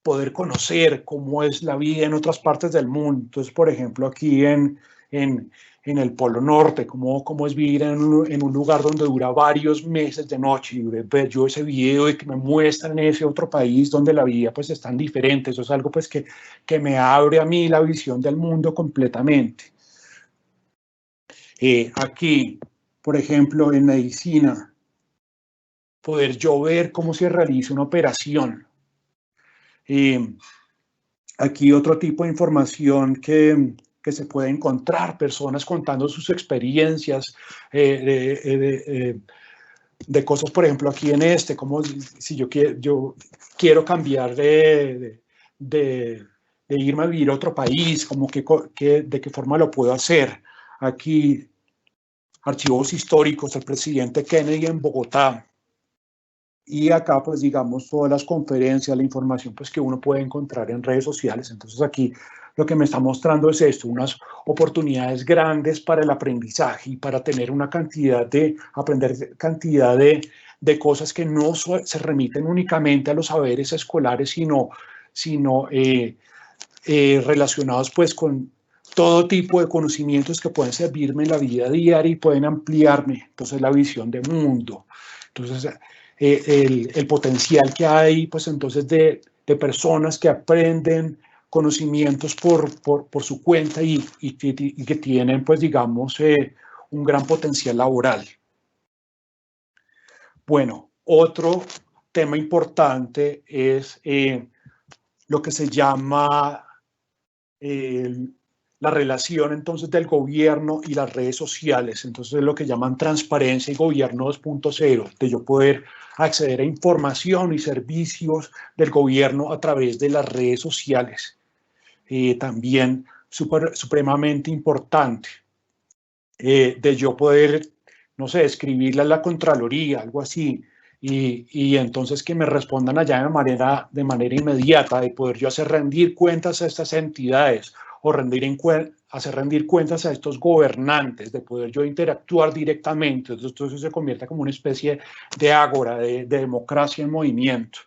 [SPEAKER 3] poder conocer cómo es la vida en otras partes del mundo. Entonces, por ejemplo, aquí en el Polo Norte, cómo es vivir en un lugar donde dura varios meses de noche. Y ver yo ese video y que me muestran ese otro país donde la vida pues es tan diferente. Eso es algo pues que me abre a mí la visión del mundo completamente. Aquí, por ejemplo, en medicina, poder yo ver cómo se realiza una operación. Aquí otro tipo de información que se puede encontrar, personas contando sus experiencias de cosas, por ejemplo, aquí en como si yo quiero cambiar de irme a vivir a otro país, como de qué forma lo puedo hacer. Aquí, archivos históricos, el presidente Kennedy en Bogotá. Y acá, pues, digamos, todas las conferencias, la información pues, que uno puede encontrar en redes sociales. Entonces, aquí lo que me está mostrando es esto, unas oportunidades grandes para el aprendizaje y para tener aprender cantidad de cosas que no se remiten únicamente a los saberes escolares, sino relacionados, pues, con todo tipo de conocimientos que pueden servirme en la vida diaria y pueden ampliarme, entonces, la visión de mundo. Entonces, el potencial que hay, pues entonces, de personas que aprenden conocimientos por su cuenta y que tienen, pues digamos, un gran potencial laboral. Bueno, otro tema importante es lo que se llama la relación entonces del gobierno y las redes sociales. Entonces es lo que llaman transparencia y gobierno 2.0, de yo poder acceder a información y servicios del gobierno a través de las redes sociales. También supremamente importante, de yo poder, no sé, escribirle a la Contraloría, algo así, y entonces que me respondan allá de manera inmediata, de poder yo hacer rendir cuentas a estas entidades o hacer rendir cuentas a estos gobernantes, de poder yo interactuar directamente. Entonces eso se convierte como una especie de ágora, de democracia en movimiento.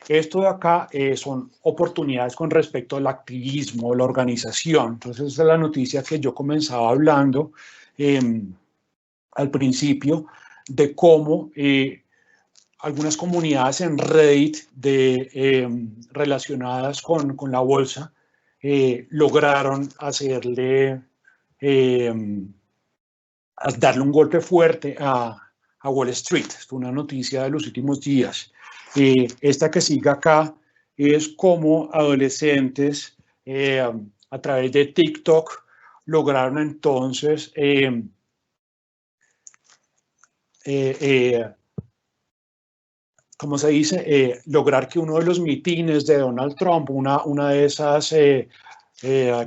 [SPEAKER 3] Esto de acá son oportunidades con respecto al activismo, la organización. Entonces, esa es la noticia que yo comenzaba hablando al principio, de cómo algunas comunidades en Reddit relacionadas con la bolsa lograron darle un golpe fuerte a Wall Street. Esto es una noticia de los últimos días. Esta que sigue acá es cómo adolescentes a través de TikTok lograron entonces ¿cómo se dice? Lograr que uno de los mitines de Donald Trump, una de esas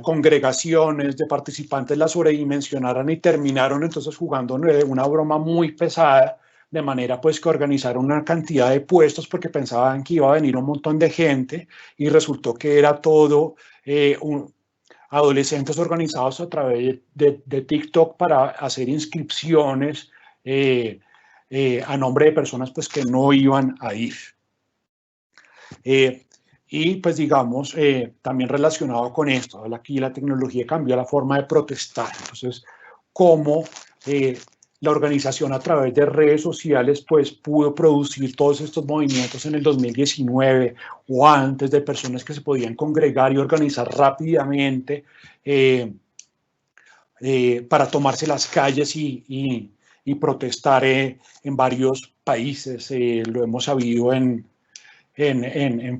[SPEAKER 3] congregaciones de participantes la sobredimensionaran y terminaron entonces jugando una broma muy pesada, de manera pues que organizaron una cantidad de puestos porque pensaban que iba a venir un montón de gente y resultó que era todo adolescentes organizados a través de TikTok para hacer inscripciones a nombre de personas pues que no iban a ir. Y pues digamos, también relacionado con esto, aquí la tecnología cambió la forma de protestar. Entonces, cómo la organización a través de redes sociales pues pudo producir todos estos movimientos en el 2019 o antes, de personas que se podían congregar y organizar rápidamente para tomarse las calles y protestar en varios países. Lo hemos sabido en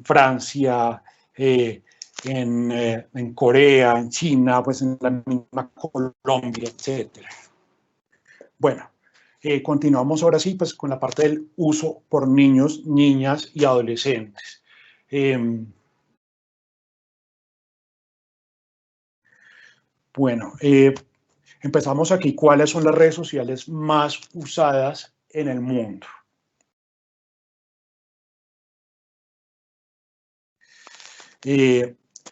[SPEAKER 3] Francia, en Corea, en China, pues en la misma Colombia, etc. Bueno, continuamos ahora sí pues con la parte del uso por niños, niñas y adolescentes.
[SPEAKER 4] Bueno, empezamos aquí. ¿Cuáles son las redes sociales más usadas en el mundo?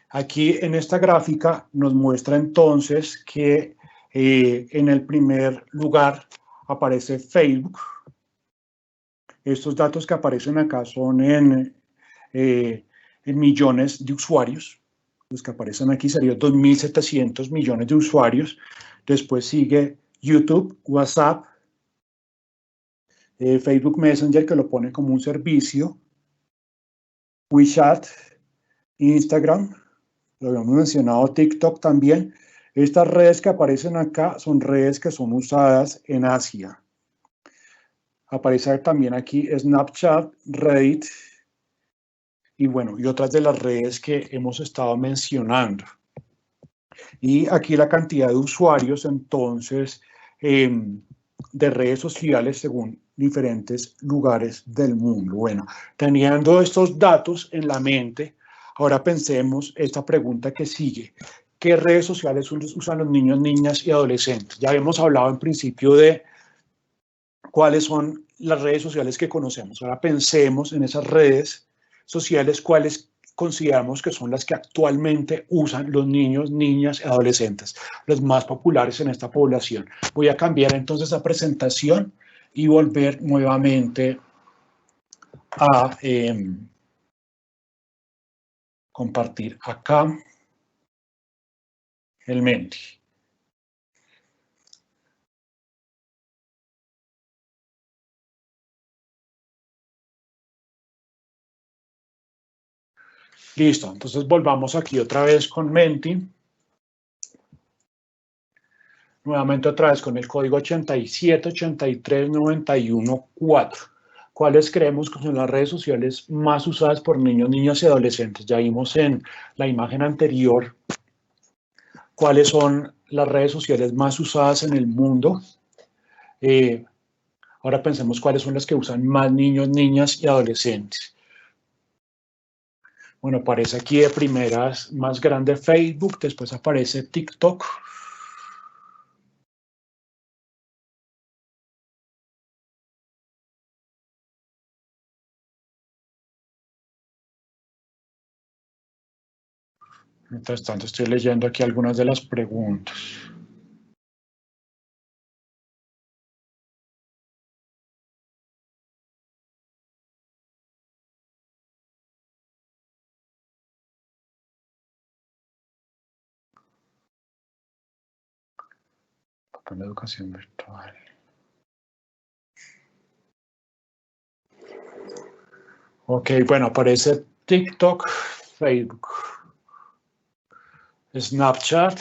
[SPEAKER 4] Aquí en esta gráfica nos muestra entonces que en el primer lugar aparece Facebook. Estos datos que aparecen acá son en millones de usuarios. Los que aparecen aquí serían 2.700 millones de usuarios. Después sigue YouTube, WhatsApp, Facebook Messenger, que lo pone como un servicio, WeChat, Instagram, lo habíamos mencionado, TikTok también. Estas redes que aparecen acá son redes que son usadas en Asia. Aparece también aquí Snapchat, Reddit y bueno, y otras de las redes que hemos estado mencionando. Y aquí la cantidad de usuarios entonces de redes sociales según diferentes lugares del mundo. Bueno, teniendo estos datos en la mente, ahora pensemos esta pregunta que sigue. ¿Qué redes sociales usan los niños, niñas y adolescentes? Ya hemos hablado en principio de cuáles son las redes sociales que conocemos. Ahora pensemos en esas redes sociales, cuáles consideramos que son las que actualmente usan los niños, niñas y adolescentes, los más populares en esta población. Voy a cambiar entonces la presentación y volver nuevamente a compartir acá el Menti. Listo, entonces volvamos aquí otra vez con Menti. Nuevamente otra vez con el código 87839114. ¿Cuáles creemos que son las redes sociales más usadas por niños, niñas y adolescentes? Ya vimos en la imagen anterior cuáles son las redes sociales más usadas en el mundo. Ahora pensemos cuáles son las que usan más niños, niñas y adolescentes. Bueno, aparece aquí de primeras más grande Facebook, después aparece TikTok. Mientras tanto, estoy leyendo aquí algunas de las preguntas. Con la educación virtual. Ok, bueno, aparece TikTok, Facebook, Snapchat.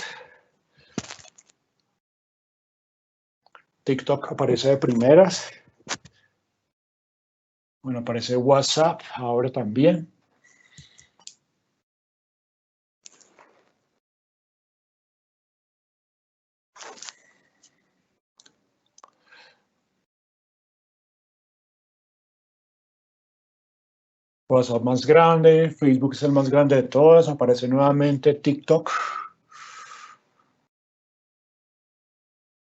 [SPEAKER 4] TikTok aparece de primeras. Bueno, aparece WhatsApp ahora también. WhatsApp más grande, Facebook es el más grande de todas, aparece nuevamente TikTok.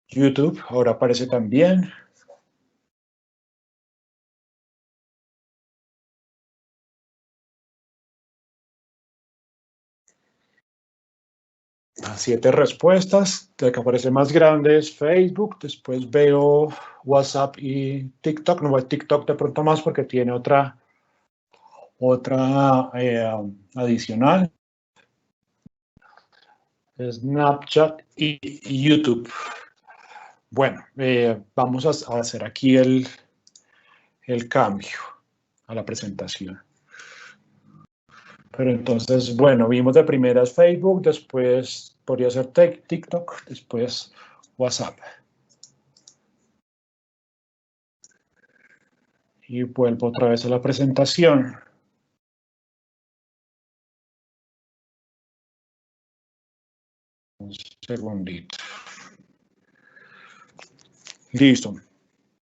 [SPEAKER 4] YouTube ahora aparece también. Las 7 respuestas, de que aparece más grande es Facebook, después veo WhatsApp y TikTok, no voy a TikTok de pronto más porque tiene otra adicional. Snapchat y YouTube. Bueno, vamos a hacer aquí el cambio a la presentación. Pero entonces, bueno, vimos de primeras Facebook, después podría ser TikTok, después WhatsApp. Y vuelvo otra vez a la presentación. Un segundito. Listo.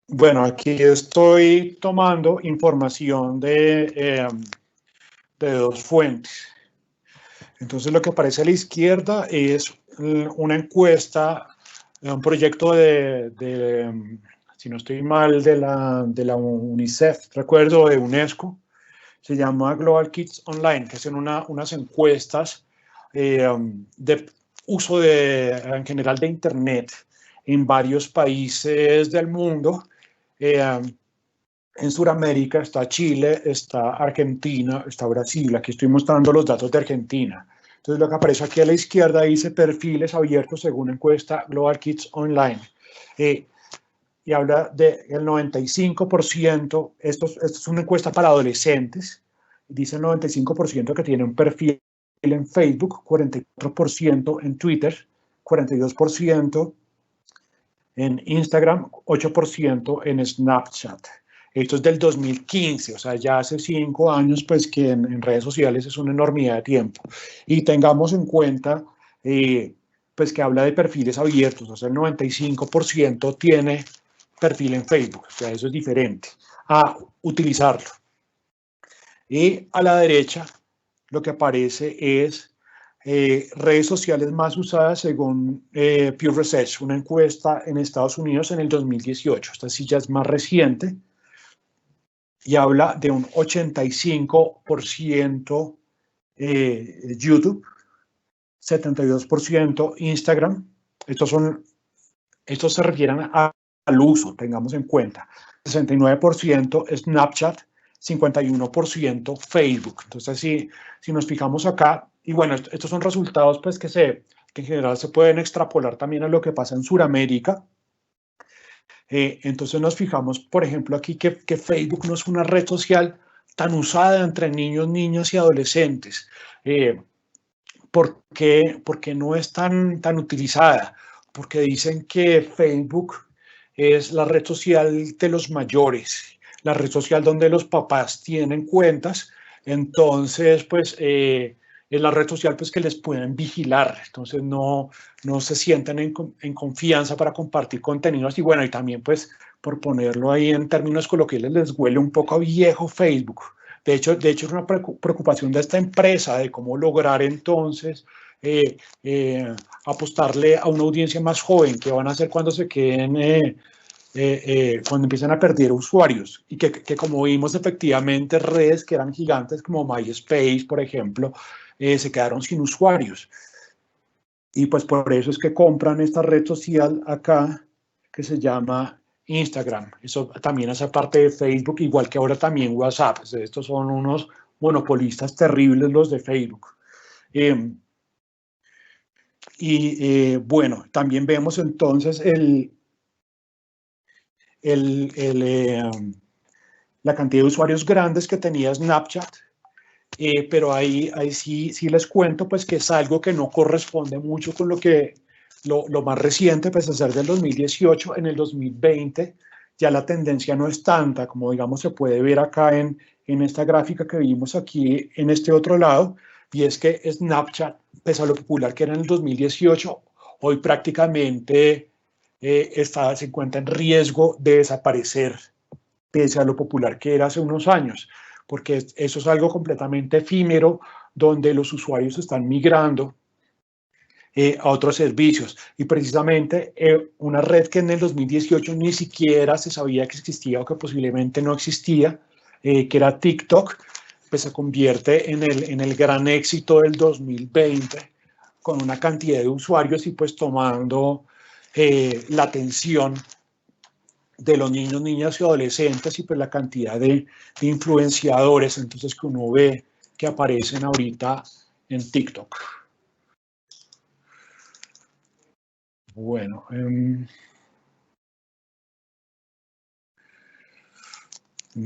[SPEAKER 4] Bueno, aquí estoy tomando información de dos fuentes. Entonces lo que aparece a la izquierda es una encuesta, un proyecto si no estoy mal, de la UNICEF, recuerdo, de UNESCO. Se llama Global Kids Online, que hacen unas encuestas de uso en general de Internet en varios países del mundo. En Sudamérica está Chile, está Argentina, está Brasil. Aquí estoy mostrando los datos de Argentina. Entonces lo que aparece aquí a la izquierda dice perfiles abiertos según encuesta Global Kids Online. Y habla del 95%, esto es una encuesta para adolescentes, dice el 95% que tiene un perfil en Facebook, 44% en Twitter, 42% en Instagram, 8% en Snapchat. Esto es del 2015, o sea, ya hace 5 años, pues que en redes sociales es una enormidad de tiempo. Y tengamos en cuenta, pues que habla de perfiles abiertos, o sea, el 95% tiene perfil en Facebook, o sea, eso es diferente a utilizarlo. Y a la derecha lo que aparece es redes sociales más usadas según Pew Research, una encuesta en Estados Unidos en el 2018. Esta sí ya es más reciente y habla de un 85% YouTube, 72% Instagram. Estos se refieren al uso, tengamos en cuenta. 69% Snapchat, 51% Facebook. Entonces, si nos fijamos acá, y bueno, estos son resultados pues que en general se pueden extrapolar también a lo que pasa en Sudamérica. Entonces nos fijamos, por ejemplo, aquí que Facebook no es una red social tan usada entre niños, niñas y adolescentes. ¿Por qué no es tan utilizada? Porque dicen que Facebook es la red social de los mayores, la red social donde los papás tienen cuentas, entonces pues es la red social pues que les pueden vigilar, entonces no se sienten en confianza para compartir contenidos y bueno, y también pues por ponerlo ahí en términos coloquiales les huele un poco a viejo Facebook. De hecho es una preocupación de esta empresa de cómo lograr entonces apostarle a una audiencia más joven, que van a hacer cuando se queden, cuando empiezan a perder usuarios. Y que como vimos efectivamente redes que eran gigantes como MySpace, por ejemplo, se quedaron sin usuarios. Y pues por eso es que compran esta red social acá que se llama Instagram. Eso también hace parte de Facebook, igual que ahora también WhatsApp. Estos son unos monopolistas terribles los de Facebook. Bueno, también vemos entonces la cantidad de usuarios grandes que tenía Snapchat, pero ahí sí les cuento pues que es algo que no corresponde mucho con lo más reciente, pues a ser del 2018. En el 2020 ya la tendencia no es tanta, como digamos se puede ver acá en esta gráfica que vimos aquí en este otro lado, y es que Snapchat, pese a lo popular que era en el 2018, hoy prácticamente se encuentra en riesgo de desaparecer, pese a lo popular que era hace unos años, porque eso es algo completamente efímero, donde los usuarios están migrando a otros servicios. Y precisamente una red que en el 2018 ni siquiera se sabía que existía o que posiblemente no existía, que era TikTok, pues se convierte en el gran éxito del 2020, con una cantidad de usuarios y pues tomando la atención de los niños, niñas y adolescentes y pues la cantidad de influenciadores entonces que uno ve que aparecen ahorita en TikTok. Bueno,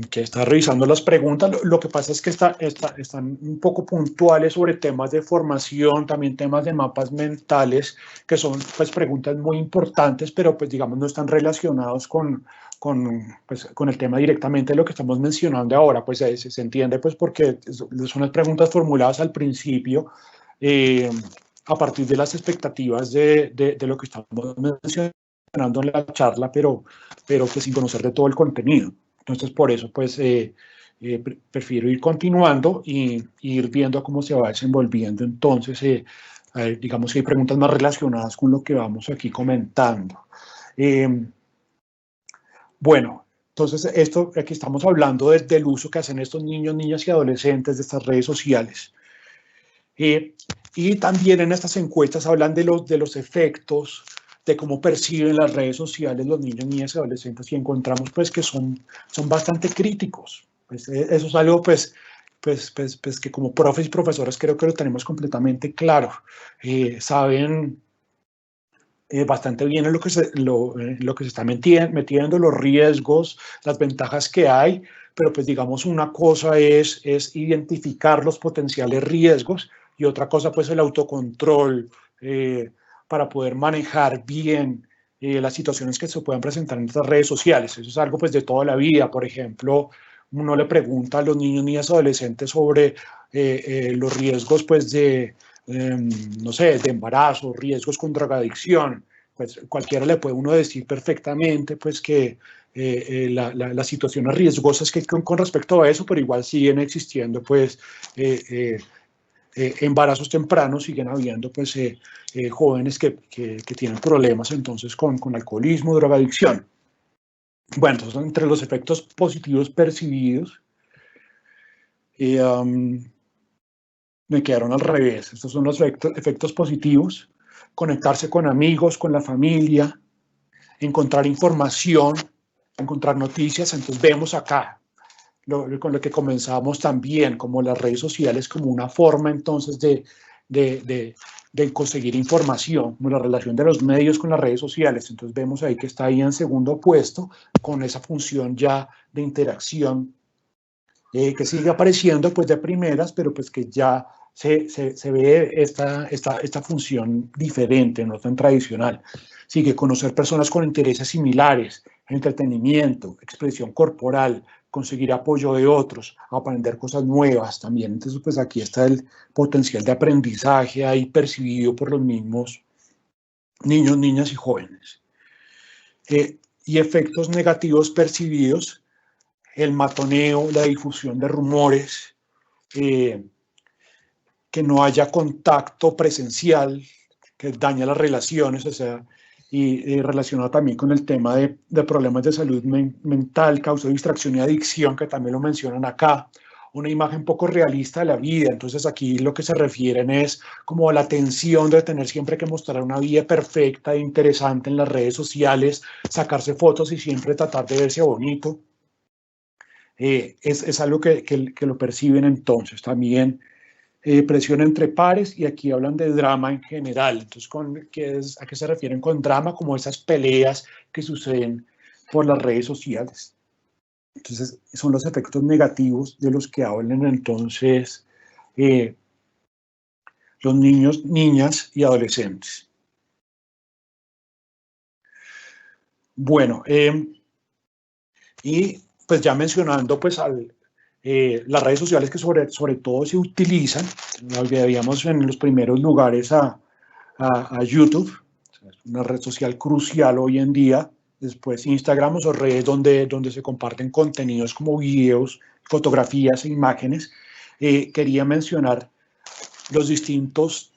[SPEAKER 4] que está revisando las preguntas. Lo que pasa es que están un poco puntuales sobre temas de formación, también temas de mapas mentales, que son pues preguntas muy importantes, pero pues digamos no están relacionados con el tema directamente de lo que estamos mencionando ahora. Pues se entiende pues porque son las preguntas formuladas al principio a partir de las expectativas de lo que estamos mencionando en la charla, pero pues sin conocer de todo el contenido. Entonces, por eso, pues, prefiero ir continuando y ir viendo cómo se va desenvolviendo. Entonces, digamos que hay preguntas más relacionadas con lo que vamos aquí comentando. Bueno, entonces aquí estamos hablando del uso que hacen estos niños, niñas y adolescentes de estas redes sociales. Y también en estas encuestas hablan de los efectos, de cómo perciben las redes sociales los niños, niñas y adolescentes, y encontramos pues que son bastante críticos. Pues, eso es algo pues que como profes y profesores creo que lo tenemos completamente claro. Saben bastante bien en lo que se está metiendo, los riesgos, las ventajas que hay, pero pues digamos una cosa es identificar los potenciales riesgos y otra cosa pues el autocontrol para poder manejar bien las situaciones que se puedan presentar en estas redes sociales. Eso es algo pues de toda la vida. Por ejemplo, uno le pregunta a los niños, niñas, adolescentes sobre los riesgos pues no sé, de embarazo, riesgos con drogadicción. Pues cualquiera le puede uno decir perfectamente pues que las situaciones riesgosas que con respecto a eso, pero igual siguen existiendo pues embarazos tempranos, siguen habiendo pues jóvenes que tienen problemas entonces con alcoholismo, drogadicción. Bueno, entonces entre los efectos positivos percibidos, me quedaron al revés. Estos son los efectos positivos: conectarse con amigos, con la familia, encontrar información, encontrar noticias. Entonces vemos acá con lo que comenzamos también, como las redes sociales como una forma entonces de conseguir información, como la relación de los medios con las redes sociales. Entonces vemos ahí que está ahí en segundo puesto con esa función ya de interacción que sigue apareciendo pues de primeras, pero pues que ya se ve esta función diferente, no tan tradicional. Sigue conocer personas con intereses similares, entretenimiento, expresión corporal, conseguir apoyo de otros, aprender cosas nuevas también. Entonces pues aquí está el potencial de aprendizaje ahí percibido por los mismos niños, niñas y jóvenes. Y efectos negativos percibidos: el matoneo, la difusión de rumores, que no haya contacto presencial, que daña las relaciones, o sea, y relacionado también con el tema de problemas de salud mental, causa distracción y adicción, que también lo mencionan acá. Una imagen poco realista de la vida. Entonces aquí lo que se refieren es como a la tensión de tener siempre que mostrar una vida perfecta e interesante en las redes sociales, sacarse fotos y siempre tratar de verse bonito. Es algo que lo perciben entonces. También presión entre pares, y aquí hablan de drama en general. Entonces, ¿a qué se refieren con drama? Como esas peleas que suceden por las redes sociales. Entonces, son los efectos negativos de los que hablan entonces los niños, niñas y adolescentes. Bueno, y pues ya mencionando pues las redes sociales que sobre todo se utilizan, veíamos en los primeros lugares a YouTube, una red social crucial hoy en día. Después Instagram o redes donde se comparten contenidos como videos, fotografías e imágenes. Quería mencionar los distintos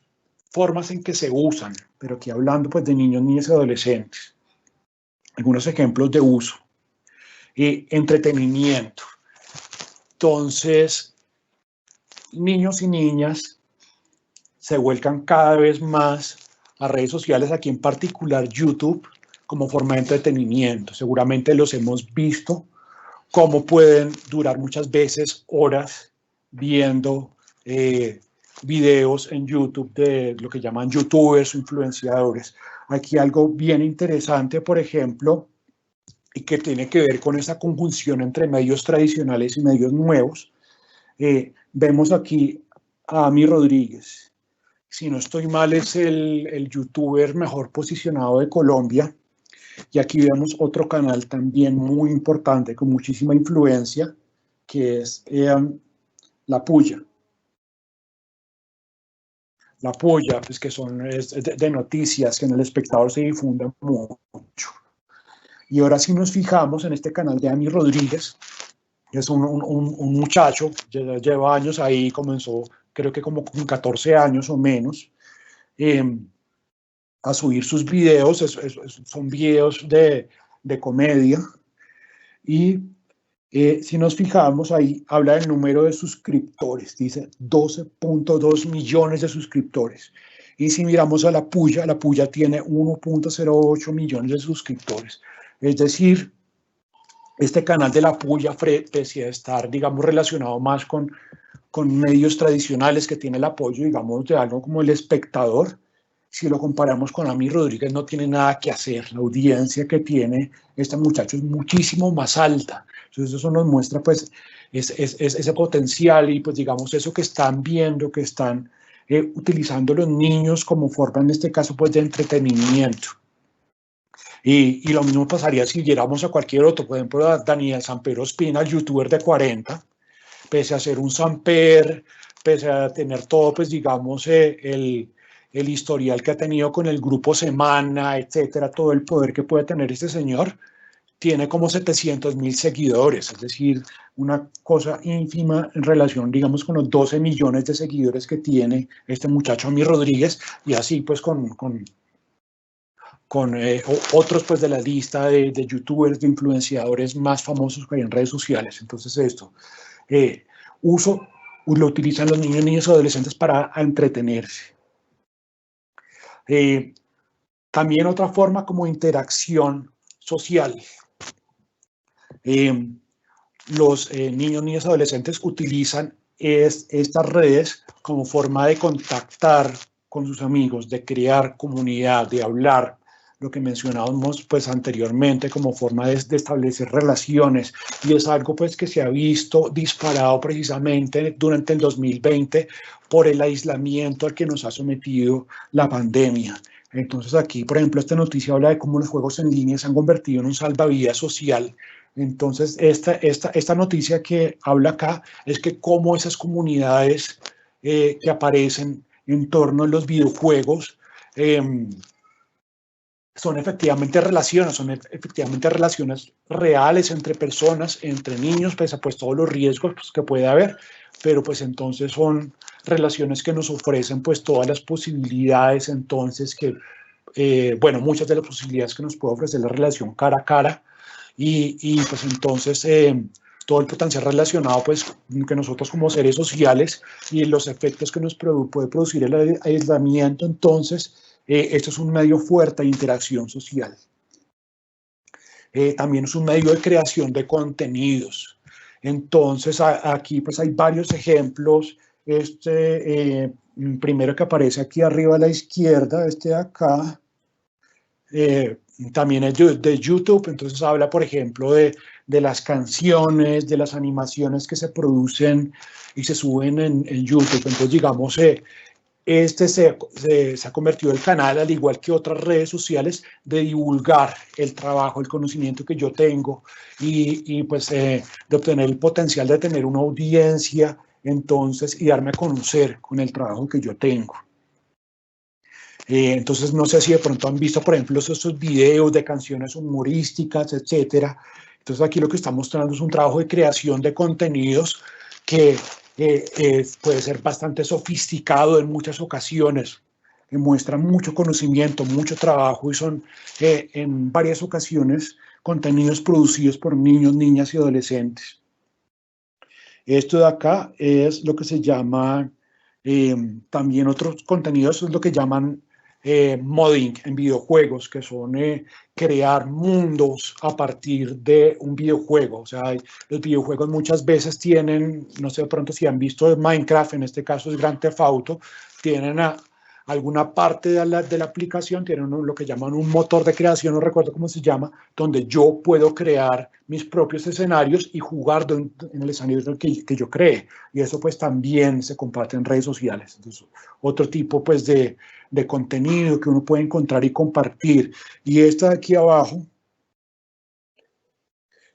[SPEAKER 4] formas en que se usan, pero aquí hablando pues de niños, niñas y adolescentes. Algunos ejemplos de uso. Entretenimiento. Entonces, niños y niñas se vuelcan cada vez más a redes sociales, aquí en particular YouTube, como forma de entretenimiento. Seguramente los hemos visto, cómo pueden durar muchas veces horas viendo videos en YouTube de lo que llaman youtubers o influenciadores. Aquí algo bien interesante, por ejemplo, y que tiene que ver con esa conjunción entre medios tradicionales y medios nuevos. Vemos aquí a Ami Rodríguez. Si no estoy mal, es el youtuber mejor posicionado de Colombia. Y aquí vemos otro canal también muy importante, con muchísima influencia, que es La Puya. La Puya, pues que son de noticias, que en El Espectador se difunden mucho. Y ahora si nos fijamos en este canal de Ami Rodríguez, Es un muchacho, lleva años ahí, comenzó creo que como con 14 años o menos, a subir sus videos, son videos de comedia, y si nos fijamos ahí, habla del número de suscriptores, dice 12.2 millones de suscriptores. Y si miramos a la Puya tiene 1.08 millones de suscriptores. Es decir, este canal de la Puya, pese a estar, digamos, relacionado más con medios tradicionales que tiene el apoyo, digamos, de algo como El Espectador, si lo comparamos con Ami Rodríguez, no tiene nada que hacer. La audiencia que tiene este muchacho es muchísimo más alta. Entonces eso nos muestra pues ese potencial y pues digamos eso que están viendo, que están utilizando los niños como forma en este caso pues de entretenimiento. Y lo mismo pasaría si viéramos a cualquier otro, por ejemplo a Daniel Samper Ospina, el youtuber de 40, pese a ser un samper, pese a tener todo pues digamos el historial que ha tenido con el grupo Semana, etcétera, todo el poder que puede tener este señor, tiene como 700.000 seguidores, es decir, una cosa ínfima en relación, digamos, con los 12 millones de seguidores que tiene este muchacho Ami Rodríguez, y así pues con otros pues de la lista de youtubers, de influenciadores más famosos que hay en redes sociales. Entonces esto, lo utilizan los niños, niñas y adolescentes para entretenerse. También otra forma como interacción social. Los niños, niñas y adolescentes utilizan estas redes como forma de contactar con sus amigos, de crear comunidad, de hablar, lo que mencionábamos pues anteriormente como forma de establecer relaciones, y es algo pues que se ha visto disparado precisamente durante el 2020 por el aislamiento al que nos ha sometido la pandemia. Entonces aquí, por ejemplo, esta noticia habla de cómo los juegos en línea se han convertido en un salvavidas social. Entonces, esta noticia que habla acá es que cómo esas comunidades que aparecen en torno a los videojuegos son efectivamente relaciones reales entre personas, entre niños, pese a pues todos los riesgos pues, que puede haber, pero pues entonces son relaciones que nos ofrecen pues todas las posibilidades, entonces que, bueno, muchas de las posibilidades que nos puede ofrecer la relación cara a cara, y pues entonces todo el potencial relacionado pues que nosotros como seres sociales y los efectos que nos puede producir el aislamiento. Entonces esto es un medio fuerte de interacción social. También es un medio de creación de contenidos. Entonces aquí pues hay varios ejemplos. Primero que aparece aquí arriba a la izquierda, este de acá, también es de YouTube. Entonces habla, por ejemplo, de las canciones, de las animaciones que se producen y se suben en YouTube. Entonces, digamos, se ha convertido el canal, al igual que otras redes sociales, de divulgar el trabajo, el conocimiento que yo tengo y pues de obtener el potencial de tener una audiencia, entonces, y darme a conocer con el trabajo que yo tengo. Entonces, no sé si de pronto han visto, por ejemplo, esos videos de canciones humorísticas, etcétera. Entonces, aquí lo que está mostrando es un trabajo de creación de contenidos que puede ser bastante sofisticado en muchas ocasiones, que muestra mucho conocimiento, mucho trabajo, y son en varias ocasiones contenidos producidos por niños, niñas y adolescentes. Esto de acá es lo que se llama, también otros contenidos, es lo que llaman modding en videojuegos, que son crear mundos a partir de un videojuego. O sea, los videojuegos muchas veces tienen, no sé de pronto si han visto Minecraft, en este caso es Grand Theft Auto, tienen alguna parte de la aplicación, tienen lo que llaman un motor de creación, no recuerdo cómo se llama, donde yo puedo crear mis propios escenarios y jugar en el escenario que yo cree. Y eso pues también se comparte en redes sociales. Entonces, otro tipo pues de contenido que uno puede encontrar y compartir. Y esta de aquí abajo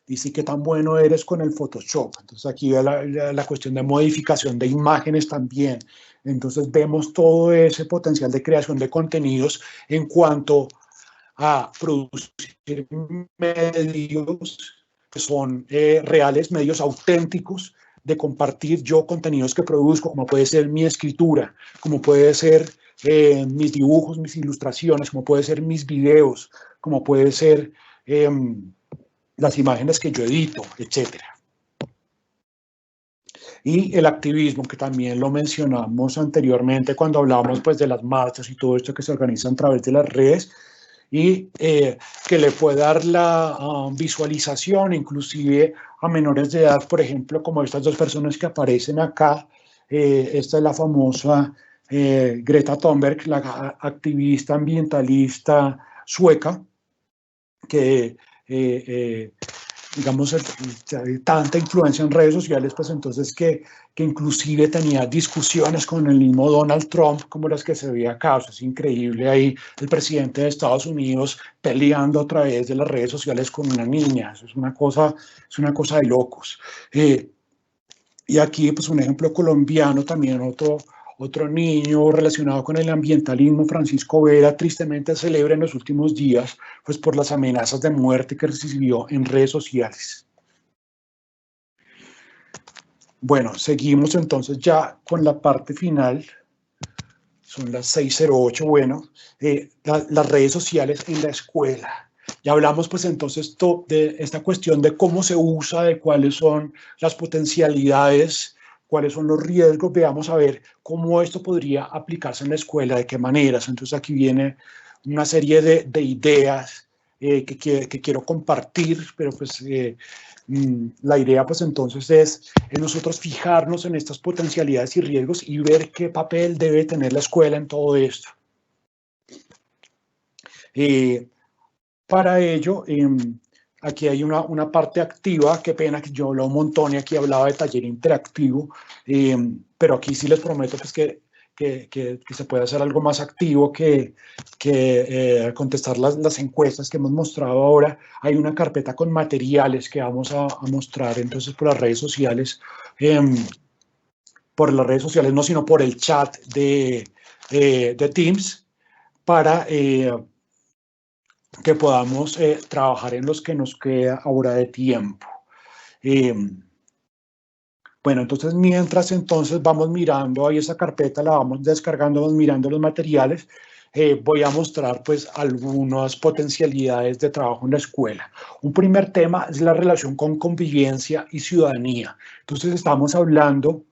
[SPEAKER 4] dice qué tan bueno eres con el Photoshop. Entonces aquí la cuestión de modificación de imágenes también. Entonces vemos todo ese potencial de creación de contenidos en cuanto a producir medios que son reales, medios auténticos de compartir yo contenidos que produzco, como puede ser mi escritura, como puede ser mis dibujos, mis ilustraciones, como puede ser mis videos, como puede ser las imágenes que yo edito, etcétera. Y el activismo, que también lo mencionamos anteriormente cuando hablábamos pues, de las marchas y todo esto que se organiza a través de las redes, y que le puede dar la visualización inclusive a menores de edad, por ejemplo, como estas dos personas que aparecen acá. Esta es la famosa Greta Thunberg, la activista ambientalista sueca, que digamos, tanta influencia en redes sociales, pues entonces que inclusive tenía discusiones con el mismo Donald Trump, como las que se ve acá. O sea, es increíble ahí el presidente de Estados Unidos peleando a través de las redes sociales con una niña. Eso es una cosa de locos. Y aquí, pues un ejemplo colombiano, también otro niño relacionado con el ambientalismo, Francisco Vera, tristemente celebra en los últimos días, pues por las amenazas de muerte que recibió en redes sociales. Bueno, seguimos entonces ya con la parte final. Son las 6:08, bueno, las redes sociales en la escuela. Ya hablamos pues entonces de esta cuestión de cómo se usa, de cuáles son las potencialidades, cuáles son los riesgos. Veamos a ver cómo esto podría aplicarse en la escuela, de qué maneras. Entonces aquí viene una serie de ideas que quiero compartir, pero pues la idea pues entonces es nosotros fijarnos en estas potencialidades y riesgos y ver qué papel debe tener la escuela en todo esto. Para ello, aquí hay una parte activa, qué pena que yo hablo un montón y aquí hablaba de taller interactivo, pero aquí sí les prometo pues que se puede hacer algo más activo que contestar las encuestas que hemos mostrado ahora. Hay una carpeta con materiales que vamos a mostrar entonces por las redes sociales, no, sino por el chat de Teams, para que podamos trabajar en los que nos queda ahora de tiempo. Bueno, entonces mientras entonces vamos mirando ahí esa carpeta, la vamos descargando, vamos mirando los materiales, voy a mostrar pues algunas potencialidades de trabajo en la escuela. Un primer tema es la relación con convivencia y ciudadanía. Entonces estamos hablando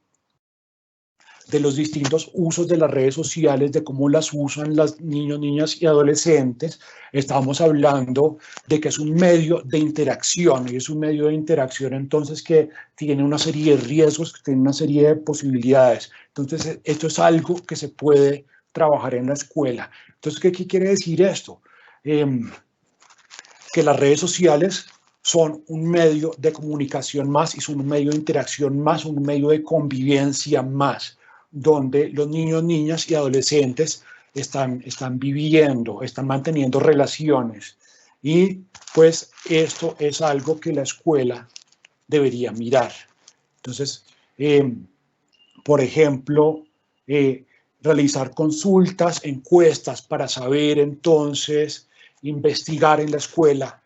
[SPEAKER 4] de los distintos usos de las redes sociales, de cómo las usan los niños, niñas y adolescentes. Estamos hablando de que es un medio de interacción, y es un medio de interacción entonces que tiene una serie de riesgos, que tiene una serie de posibilidades. Entonces, esto es algo que se puede trabajar en la escuela. Entonces, ¿qué quiere decir esto? Que las redes sociales son un medio de comunicación más y son un medio de interacción más, un medio de convivencia más, donde los niños, niñas y adolescentes están viviendo, están manteniendo relaciones. Y pues esto es algo que la escuela debería mirar. Entonces, por ejemplo, realizar consultas, encuestas para saber entonces, investigar en la escuela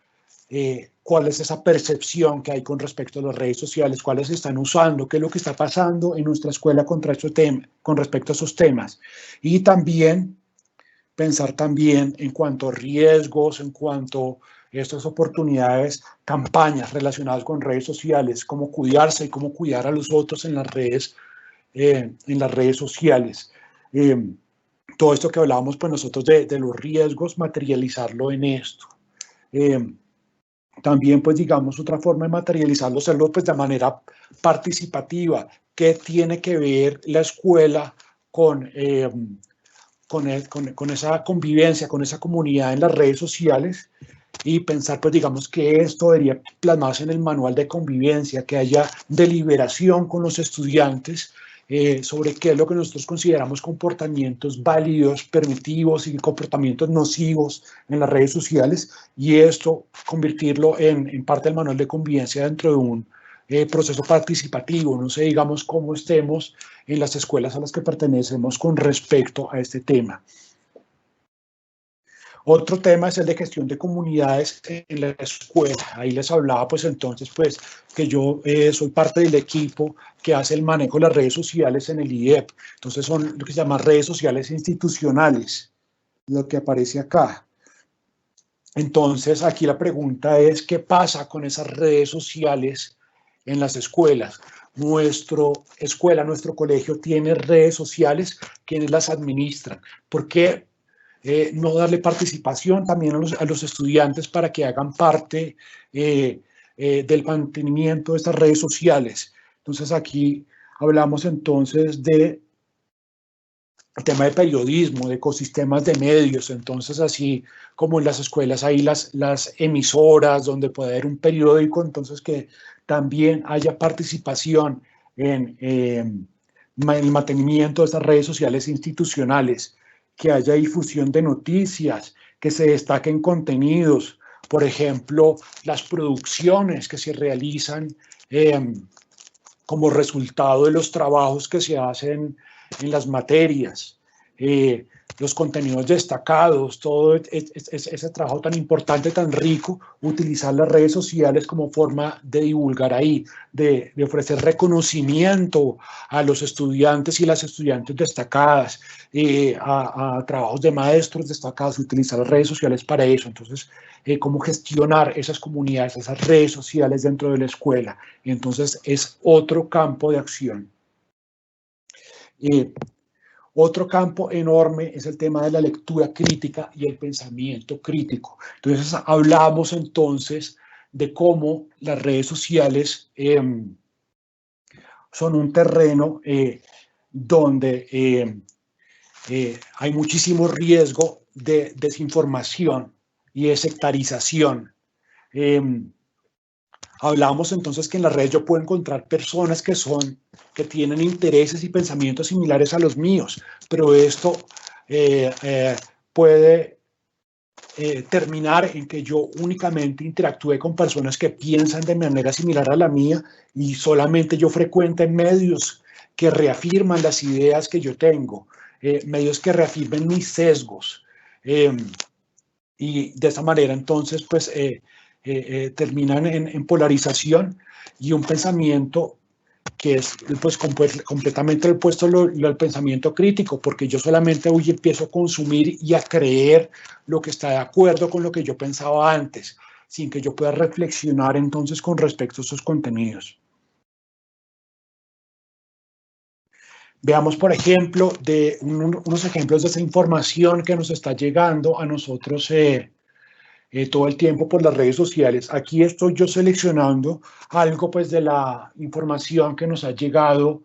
[SPEAKER 4] cuál es esa percepción que hay con respecto a las redes sociales, cuáles están usando, qué es lo que está pasando en nuestra escuela con respecto a esos temas. Y también pensar también en cuanto a riesgos, en cuanto a estas oportunidades, campañas relacionadas con redes sociales, cómo cuidarse y cómo cuidar a los otros en las redes sociales. Todo esto que hablábamos pues nosotros de los riesgos, materializarlo en esto. También, pues, digamos, otra forma de materializarlo, hacerlo pues, de manera participativa. ¿Qué tiene que ver la escuela con esa convivencia, con esa comunidad en las redes sociales? Y pensar, pues, digamos, que esto debería plasmarse en el manual de convivencia, que haya deliberación con los estudiantes sobre qué es lo que nosotros consideramos comportamientos válidos, permitidos y comportamientos nocivos en las redes sociales, y esto convertirlo en parte del manual de convivencia dentro de un proceso participativo. No sé, digamos, cómo estemos en las escuelas a las que pertenecemos con respecto a este tema. Otro tema es el de gestión de comunidades en la escuela. Ahí les hablaba pues entonces pues que yo soy parte del equipo que hace el manejo de las redes sociales en el IEP. Entonces son lo que se llama redes sociales institucionales, lo que aparece acá. Entonces aquí la pregunta es, ¿qué pasa con esas redes sociales en las escuelas? Nuestra escuela, nuestro colegio tiene redes sociales, ¿quiénes las administran? ¿Por qué no darle participación también a los estudiantes para que hagan parte del mantenimiento de estas redes sociales? Entonces aquí hablamos entonces de el tema de periodismo, de ecosistemas de medios. Entonces, así como en las escuelas hay las emisoras donde puede haber un periódico, entonces que también haya participación en el mantenimiento de estas redes sociales institucionales, que haya difusión de noticias, que se destaquen contenidos, por ejemplo, las producciones que se realizan como resultado de los trabajos que se hacen en las materias, los contenidos destacados, todo ese trabajo tan importante, tan rico, utilizar las redes sociales como forma de divulgar ahí, de ofrecer reconocimiento a los estudiantes y las estudiantes destacadas, a trabajos de maestros destacados, utilizar las redes sociales para eso. Entonces, cómo gestionar esas comunidades, esas redes sociales dentro de la escuela. Entonces, es otro campo de acción. Otro campo enorme es el tema de la lectura crítica y el pensamiento crítico. Entonces, hablamos entonces de cómo las redes sociales son un terreno donde hay muchísimo riesgo de desinformación y de sectarización. Hablamos entonces que en las redes yo puedo encontrar personas que tienen intereses y pensamientos similares a los míos, pero esto puede terminar en que yo únicamente interactúe con personas que piensan de manera similar a la mía y solamente yo frecuente medios que reafirman las ideas que yo tengo, medios que reafirmen mis sesgos. Y de esa manera entonces pues terminan en polarización y un pensamiento que es pues completamente opuesto al pensamiento crítico, porque yo solamente hoy empiezo a consumir y a creer lo que está de acuerdo con lo que yo pensaba antes, sin que yo pueda reflexionar entonces con respecto a esos contenidos. Veamos, por ejemplo, unos ejemplos de esa información que nos está llegando a nosotros todo el tiempo por las redes sociales. Aquí estoy yo seleccionando algo pues de la información que nos ha llegado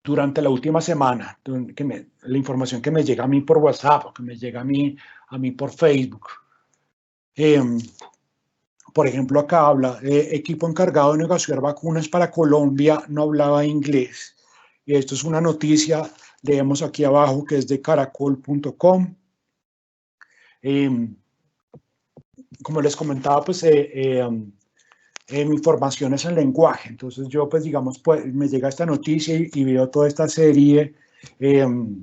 [SPEAKER 4] durante la última semana, la información que me llega a mí por WhatsApp o que me llega a mí por Facebook. Por ejemplo, acá habla, equipo encargado de negociar vacunas para Colombia no hablaba inglés. Y esto es una noticia, leemos aquí abajo, que es de caracol.com. Como les comentaba, pues mi formación es en lenguaje. Entonces yo, pues digamos, pues, me llega esta noticia y veo toda esta serie de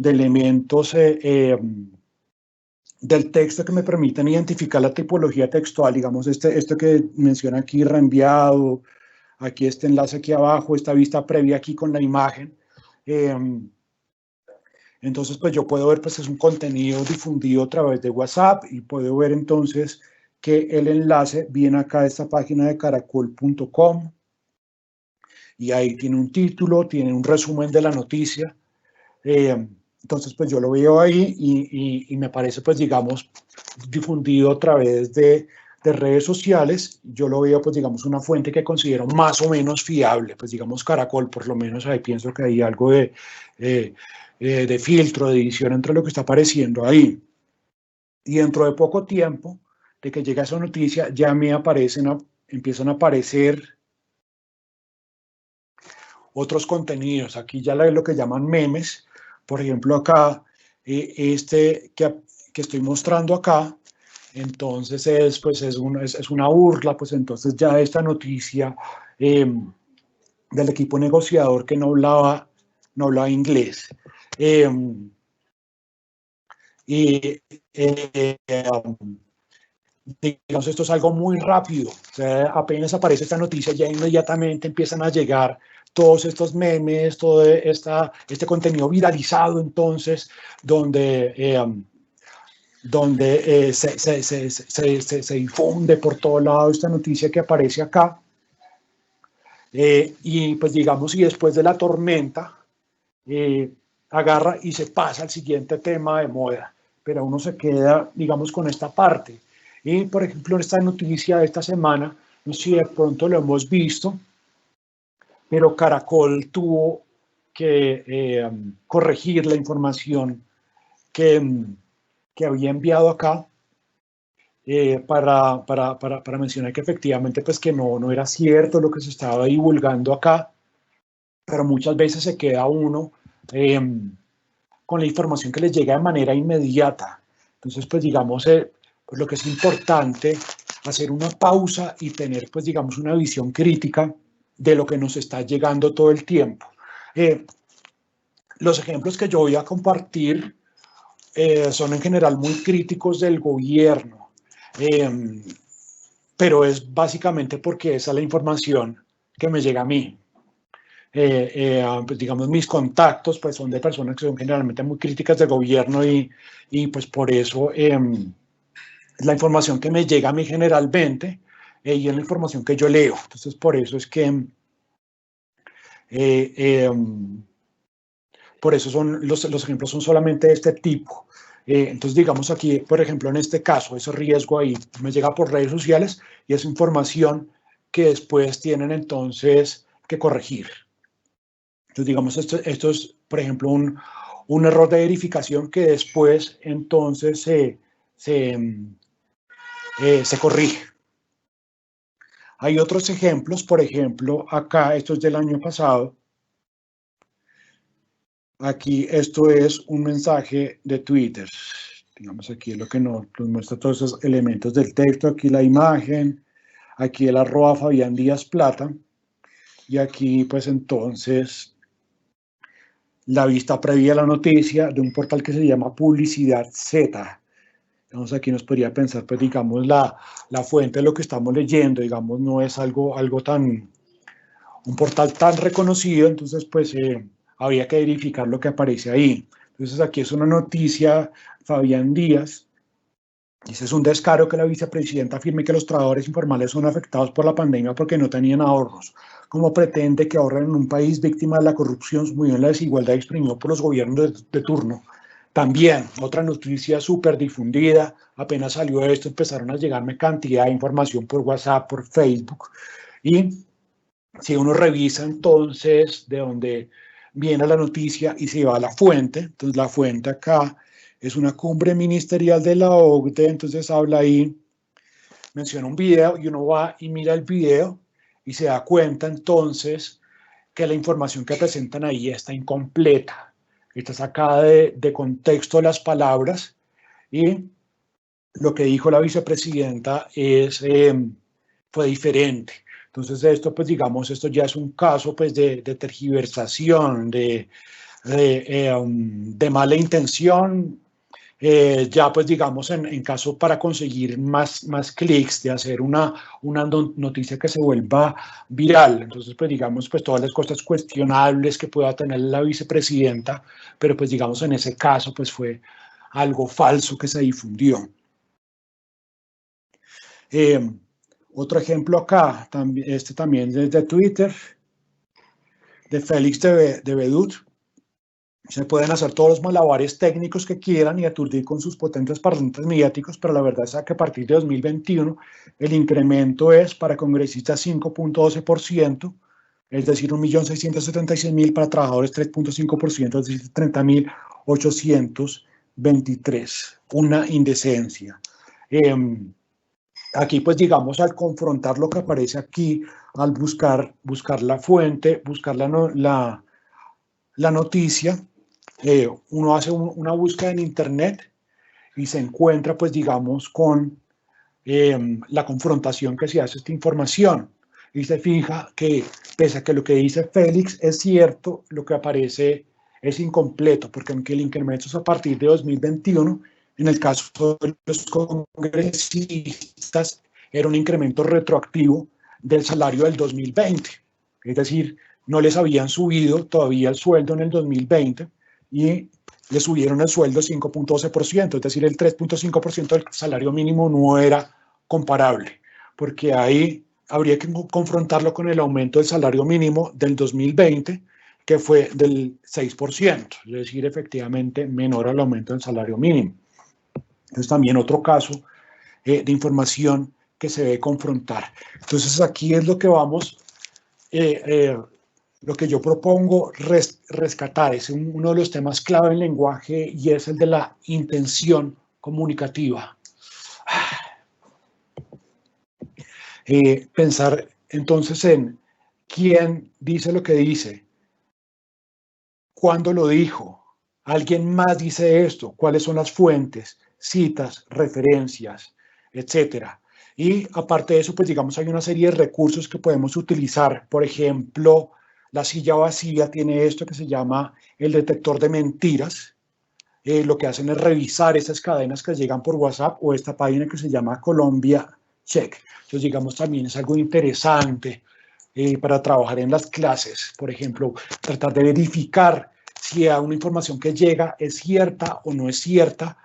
[SPEAKER 4] elementos del texto que me permiten identificar la tipología textual, digamos, esto que menciona aquí, reenviado, aquí este enlace aquí abajo, esta vista previa aquí con la imagen. Entonces, pues yo puedo ver, pues es un contenido difundido a través de WhatsApp y puedo ver entonces que el enlace viene acá de esta página de caracol.com y ahí tiene un título, tiene un resumen de la noticia. Entonces, pues yo lo veo ahí y me parece, pues digamos, difundido a través de redes sociales. Yo lo veo, pues digamos, una fuente que considero más o menos fiable, pues digamos Caracol, por lo menos ahí pienso que hay algo de filtro, de edición entre lo que está apareciendo ahí. Y dentro de poco tiempo de que llega esa noticia, ya me empiezan a aparecer otros contenidos. Aquí ya lo que llaman memes. Por ejemplo, acá, este que estoy mostrando acá, entonces es una burla, pues entonces ya esta noticia del equipo negociador que no hablaba inglés. Y digamos, esto es algo muy rápido. O sea, apenas aparece esta noticia, ya inmediatamente empiezan a llegar todos estos memes, todo este contenido viralizado, entonces, donde se difunde por todo lado esta noticia que aparece acá. Y pues digamos, y después de la tormenta, agarra y se pasa al siguiente tema de moda, pero uno se queda, digamos, con esta parte. Y, por ejemplo, en esta noticia de esta semana, no sé si de pronto lo hemos visto, pero Caracol tuvo que corregir la información que había enviado acá para mencionar que efectivamente pues que no era cierto lo que se estaba divulgando acá, pero muchas veces se queda uno con la información que les llega de manera inmediata. Entonces, pues digamos, pues lo que es importante, hacer una pausa y tener, pues digamos, una visión crítica de lo que nos está llegando todo el tiempo. Los ejemplos que yo voy a compartir son en general muy críticos del gobierno, pero es básicamente porque esa es la información que me llega a mí. Pues digamos, mis contactos pues son de personas que son generalmente muy críticas del gobierno y pues por eso la información que me llega a mí generalmente y es la información que yo leo. Entonces por eso es que por eso son los ejemplos son solamente de este tipo. Entonces, digamos aquí, por ejemplo, en este caso, ese riesgo ahí me llega por redes sociales y es información que después tienen entonces que corregir. Entonces, digamos, esto es, por ejemplo, un error de verificación que después entonces se corrige. Hay otros ejemplos, por ejemplo, acá, esto es del año pasado. Aquí esto es un mensaje de Twitter. Digamos, aquí es lo que nos muestra todos esos elementos del texto. Aquí la imagen, aquí el @ Fabián Díaz Plata. Y aquí, pues entonces, la vista previa a la noticia de un portal que se llama Publicidad Z. Entonces aquí nos podría pensar, pues digamos, la fuente de lo que estamos leyendo, digamos, no es algo un portal tan reconocido, entonces pues habría que verificar lo que aparece ahí. Entonces aquí es una noticia, Fabián Díaz, dice, es un descaro que la vicepresidenta afirme que los trabajadores informales son afectados por la pandemia porque no tenían ahorros. ¿Cómo pretende que ahorren en un país víctima de la corrupción, sumido en la desigualdad exprimido por los gobiernos de turno? También, otra noticia súper difundida, apenas salió esto, empezaron a llegarme cantidad de información por WhatsApp, por Facebook, y si uno revisa entonces de dónde viene la noticia y se va a la fuente, entonces la fuente acá es una cumbre ministerial de la OCDE, entonces habla ahí, menciona un video y uno va y mira el video y se da cuenta entonces que la información que presentan ahí está incompleta, está sacada de contexto las palabras y lo que dijo la vicepresidenta fue diferente. Entonces esto, pues digamos, esto ya es un caso pues de tergiversación, de mala intención, ya pues digamos en caso para conseguir más clics, de hacer una noticia que se vuelva viral. Entonces pues digamos pues todas las cosas cuestionables que pueda tener la vicepresidenta, pero pues digamos en ese caso pues fue algo falso que se difundió. Otro ejemplo acá, este también desde Twitter, de Félix de Vedut. Se pueden hacer todos los malabares técnicos que quieran y aturdir con sus potentes parlantes mediáticos, pero la verdad es que a partir de 2021 el incremento es para congresistas 5.12%, es decir, 1.676.000, para trabajadores 3.5%, es decir, 30.823. Una indecencia. Aquí, pues digamos, al confrontar lo que aparece aquí, al buscar la fuente, buscar la noticia, uno hace una búsqueda en internet y se encuentra, pues digamos, con la confrontación que se hace esta información. Y se fija que, pese a que lo que dice Félix es cierto, lo que aparece es incompleto, porque aunque el incremento es a partir de 2021, en el caso de los congresistas, era un incremento retroactivo del salario del 2020. Es decir, no les habían subido todavía el sueldo en el 2020 y le subieron el sueldo 5.12%, es decir, el 3.5% del salario mínimo no era comparable, porque ahí habría que confrontarlo con el aumento del salario mínimo del 2020, que fue del 6%, es decir, efectivamente menor al aumento del salario mínimo. Entonces también otro caso de información que se debe confrontar. Entonces aquí es lo que vamos, lo que yo propongo rescatar, es uno de los temas clave en lenguaje y es el de la intención comunicativa. Pensar entonces en quién dice lo que dice, cuándo lo dijo, alguien más dice esto, cuáles son las fuentes, citas, referencias, etcétera. Y aparte de eso, pues digamos, hay una serie de recursos que podemos utilizar. Por ejemplo, la silla vacía tiene esto que se llama el detector de mentiras. Lo que hacen es revisar esas cadenas que llegan por WhatsApp o esta página que se llama Colombia Check. Entonces, digamos, también es algo interesante para trabajar en las clases. Por ejemplo, tratar de verificar si una información que llega es cierta o no es cierta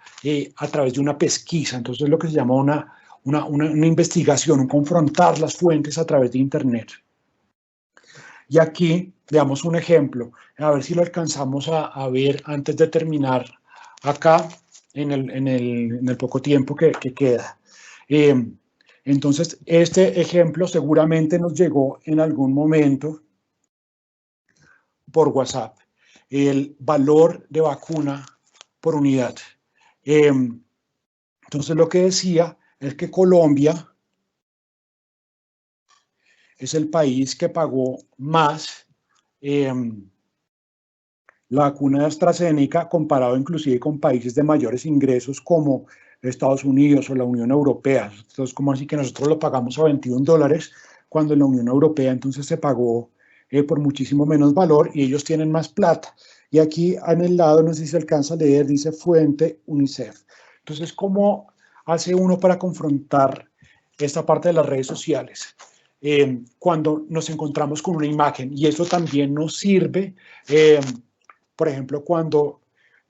[SPEAKER 4] a través de una pesquisa. Entonces, es lo que se llama una investigación, un confrontar las fuentes a través de Internet. Y aquí veamos un ejemplo, a ver si lo alcanzamos a ver antes de terminar acá en el poco tiempo que queda. Entonces, este ejemplo seguramente nos llegó en algún momento por WhatsApp. El valor de vacuna por unidad. Entonces, lo que decía es que Colombia es el país que pagó más la vacuna de AstraZeneca comparado inclusive con países de mayores ingresos como Estados Unidos o la Unión Europea. Entonces, ¿cómo así que nosotros lo pagamos a $21 cuando en la Unión Europea entonces se pagó por muchísimo menos valor y ellos tienen más plata? Y aquí en el lado, no sé si se alcanza a leer, dice fuente UNICEF. Entonces, ¿cómo hace uno para confrontar esta parte de las redes sociales? Cuando nos encontramos con una imagen, y eso también nos sirve, por ejemplo, cuando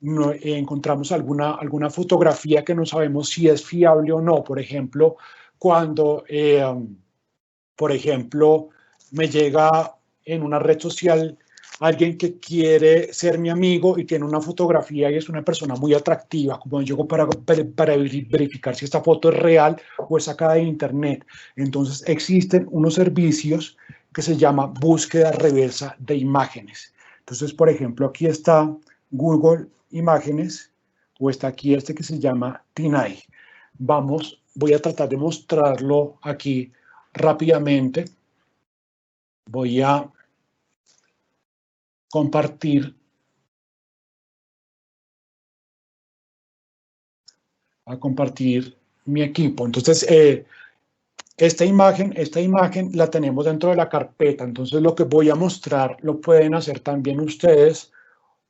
[SPEAKER 4] encontramos alguna fotografía que no sabemos si es fiable o no. Por ejemplo, cuando, por ejemplo, me llega en una red social alguien que quiere ser mi amigo y tiene una fotografía y es una persona muy atractiva, como yo para verificar si esta foto es real o es sacada de internet. Entonces existen unos servicios que se llama búsqueda reversa de imágenes. Entonces, por ejemplo, aquí está Google Imágenes o está aquí este que se llama TinEye. Voy a tratar de mostrarlo aquí rápidamente. Voy a compartir mi equipo. Entonces, esta imagen la tenemos dentro de la carpeta. Entonces, lo que voy a mostrar lo pueden hacer también ustedes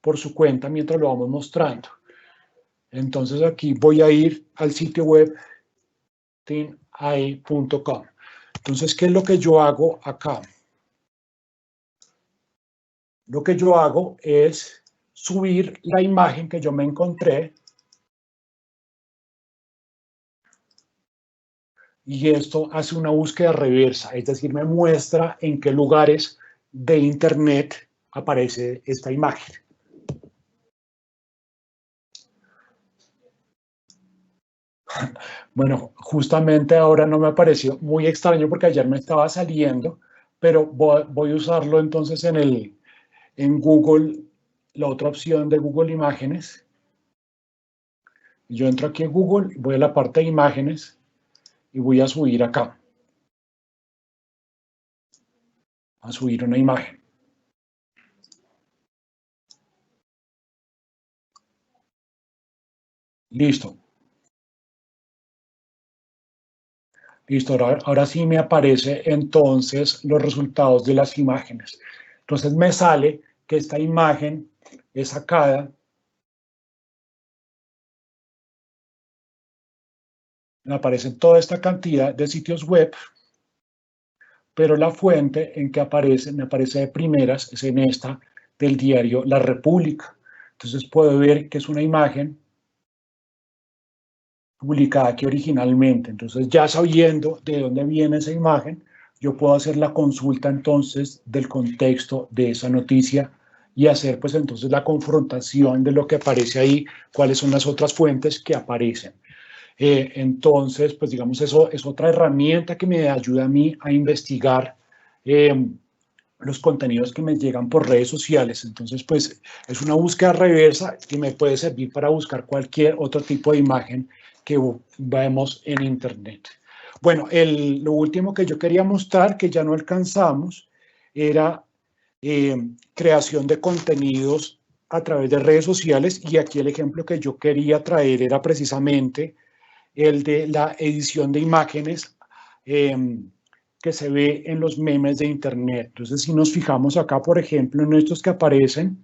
[SPEAKER 4] por su cuenta mientras lo vamos mostrando. Entonces, aquí voy a ir al sitio web tineye.com. Entonces, ¿qué es lo que yo hago acá? Lo que yo hago es subir la imagen que yo me encontré y esto hace una búsqueda reversa, es decir, me muestra en qué lugares de Internet aparece esta imagen. Bueno, justamente ahora no me pareció muy extraño porque ayer me estaba saliendo, pero voy a usarlo entonces en Google, la otra opción de Google Imágenes. Yo entro aquí en Google, voy a la parte de imágenes y voy a subir acá. A subir una imagen. Listo. Listo, ahora sí me aparece entonces los resultados de las imágenes. Entonces me sale que esta imagen es sacada me aparecen toda esta cantidad de sitios web, pero la fuente en que me aparece de primeras es en esta del diario La República. Entonces puedo ver que es una imagen publicada aquí originalmente. Entonces, ya sabiendo de dónde viene esa imagen, yo puedo hacer la consulta entonces del contexto de esa noticia y hacer pues entonces la confrontación de lo que aparece ahí, cuáles son las otras fuentes que aparecen. Entonces, pues digamos, eso es otra herramienta que me ayuda a mí a investigar los contenidos que me llegan por redes sociales. Entonces, pues es una búsqueda reversa que me puede servir para buscar cualquier otro tipo de imagen que vemos en Internet. Bueno, lo último que yo quería mostrar, que ya no alcanzamos, era creación de contenidos a través de redes sociales, y aquí el ejemplo que yo quería traer era precisamente el de la edición de imágenes que se ve en los memes de Internet. Entonces, si nos fijamos acá, por ejemplo, en estos que aparecen,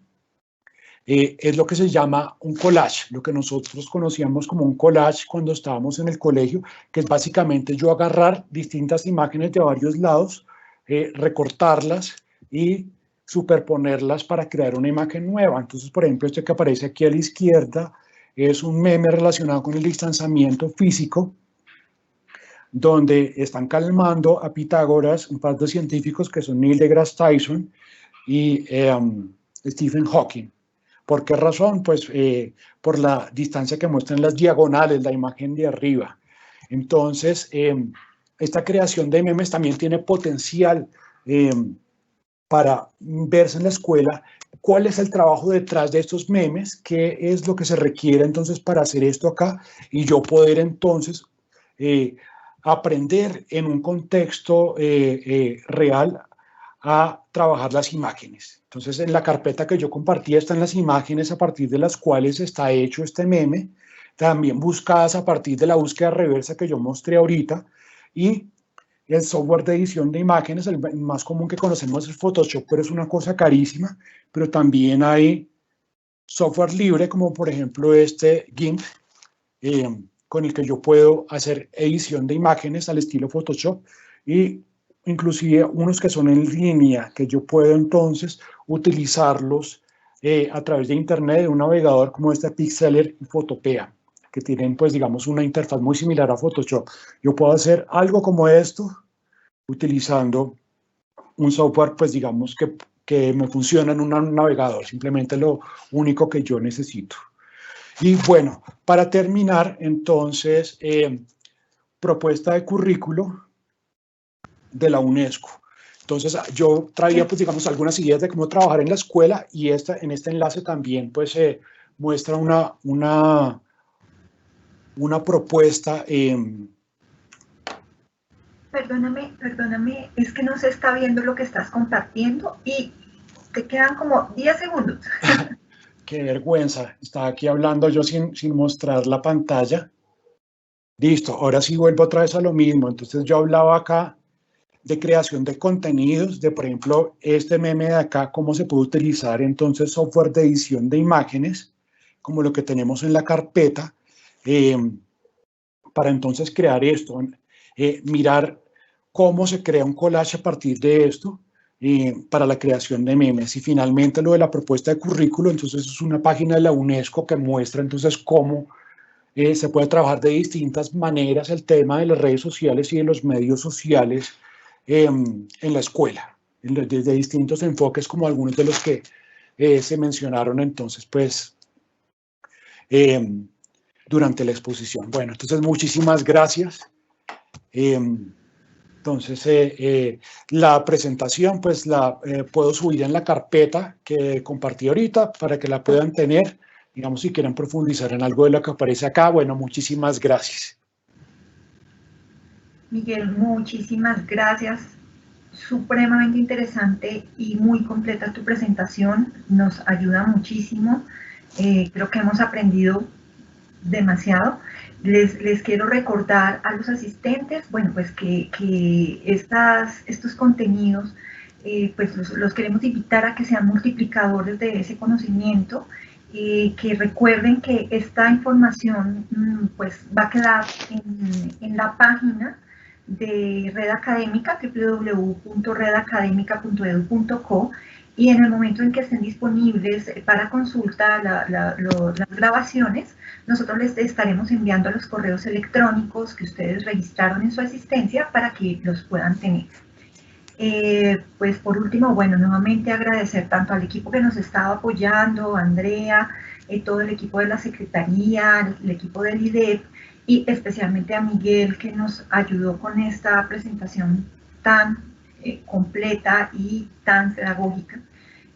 [SPEAKER 4] es lo que se llama un collage, lo que nosotros conocíamos como un collage cuando estábamos en el colegio, que es básicamente yo agarrar distintas imágenes de varios lados, recortarlas y superponerlas para crear una imagen nueva. Entonces, por ejemplo, este que aparece aquí a la izquierda es un meme relacionado con el distanciamiento físico, donde están calmando a Pitágoras un par de científicos que son Neil deGrasse Tyson y Stephen Hawking. ¿Por qué razón? Pues por la distancia que muestran las diagonales, la imagen de arriba. Entonces, esta creación de memes también tiene potencial para verse en la escuela cuál es el trabajo detrás de estos memes, qué es lo que se requiere entonces para hacer esto acá, y yo poder entonces aprender en un contexto real a trabajar las imágenes. Entonces, en la carpeta que yo compartí están las imágenes a partir de las cuales está hecho este meme, también buscadas a partir de la búsqueda reversa que yo mostré ahorita, y el software de edición de imágenes, el más común que conocemos es Photoshop, pero es una cosa carísima, pero también hay software libre, como por ejemplo este GIMP, con el que yo puedo hacer edición de imágenes al estilo Photoshop, y inclusive unos que son en línea, que yo puedo entonces utilizarlos a través de internet, de un navegador como este Pixlr y Photopea, que tienen pues digamos una interfaz muy similar a Photoshop. Yo puedo hacer algo como esto utilizando un software pues digamos que me funciona en un navegador, simplemente lo único que yo necesito. Y bueno, para terminar, entonces, propuesta de currículo de la UNESCO. Entonces, yo traía, pues, digamos, algunas ideas de cómo trabajar en la escuela, y en este enlace también, pues, muestra una propuesta.
[SPEAKER 2] Perdóname, es que no se está viendo lo que estás compartiendo y te quedan como 10 segundos.
[SPEAKER 4] Qué vergüenza, estaba aquí hablando yo sin mostrar la pantalla. Listo, ahora sí vuelvo otra vez a lo mismo. Entonces yo hablaba acá de creación de contenidos, de por ejemplo este meme de acá, cómo se puede utilizar entonces software de edición de imágenes, como lo que tenemos en la carpeta, para entonces crear esto, mirar cómo se crea un collage a partir de esto, para la creación de memes. Y finalmente lo de la propuesta de currículo, entonces es una página de la UNESCO que muestra entonces cómo se puede trabajar de distintas maneras el tema de las redes sociales y de los medios sociales en la escuela, desde distintos enfoques como algunos de los que se mencionaron entonces pues durante la exposición. Bueno, entonces muchísimas gracias. Entonces, la presentación pues la puedo subir en la carpeta que compartí ahorita para que la puedan tener, digamos, si quieren profundizar en algo de lo que aparece acá. Bueno, muchísimas gracias.
[SPEAKER 2] Miguel, muchísimas gracias. Supremamente interesante y muy completa tu presentación. Nos ayuda muchísimo. Creo que hemos aprendido demasiado. Les quiero recordar a los asistentes, bueno, pues que estos contenidos pues los queremos invitar a que sean multiplicadores de ese conocimiento, que recuerden que esta información pues va a quedar en la página de Red Académica, www.redacademica.edu.co, y en el momento en que estén disponibles para consulta las grabaciones, nosotros les estaremos enviando a los correos electrónicos que ustedes registraron en su asistencia para que los puedan tener. Pues por último, bueno, nuevamente agradecer tanto al equipo que nos estaba apoyando, Andrea, todo el equipo de la Secretaría, el equipo del IDEP, y especialmente a Miguel, que nos ayudó con esta presentación tan completa y tan pedagógica.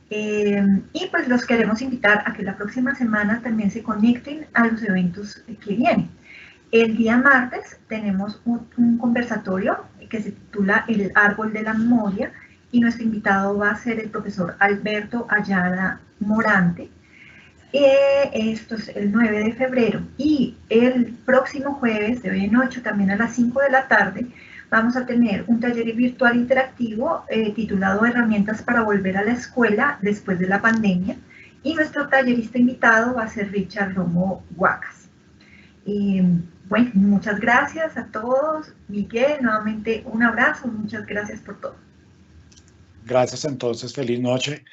[SPEAKER 2] Y pues los queremos invitar a que la próxima semana también se conecten a los eventos que vienen. El día martes tenemos un conversatorio que se titula El Árbol de la Memoria, y nuestro invitado va a ser el profesor Alberto Ayala Morante. Esto es el 9 de febrero, y el próximo jueves de hoy en 8, también a las 5 de la tarde, vamos a tener un taller virtual interactivo titulado Herramientas para volver a la escuela después de la pandemia, y nuestro tallerista invitado va a ser Richard Romo Huacas. Bueno, muchas gracias a todos. Miguel, nuevamente un abrazo, muchas gracias por todo.
[SPEAKER 4] Gracias entonces, feliz noche.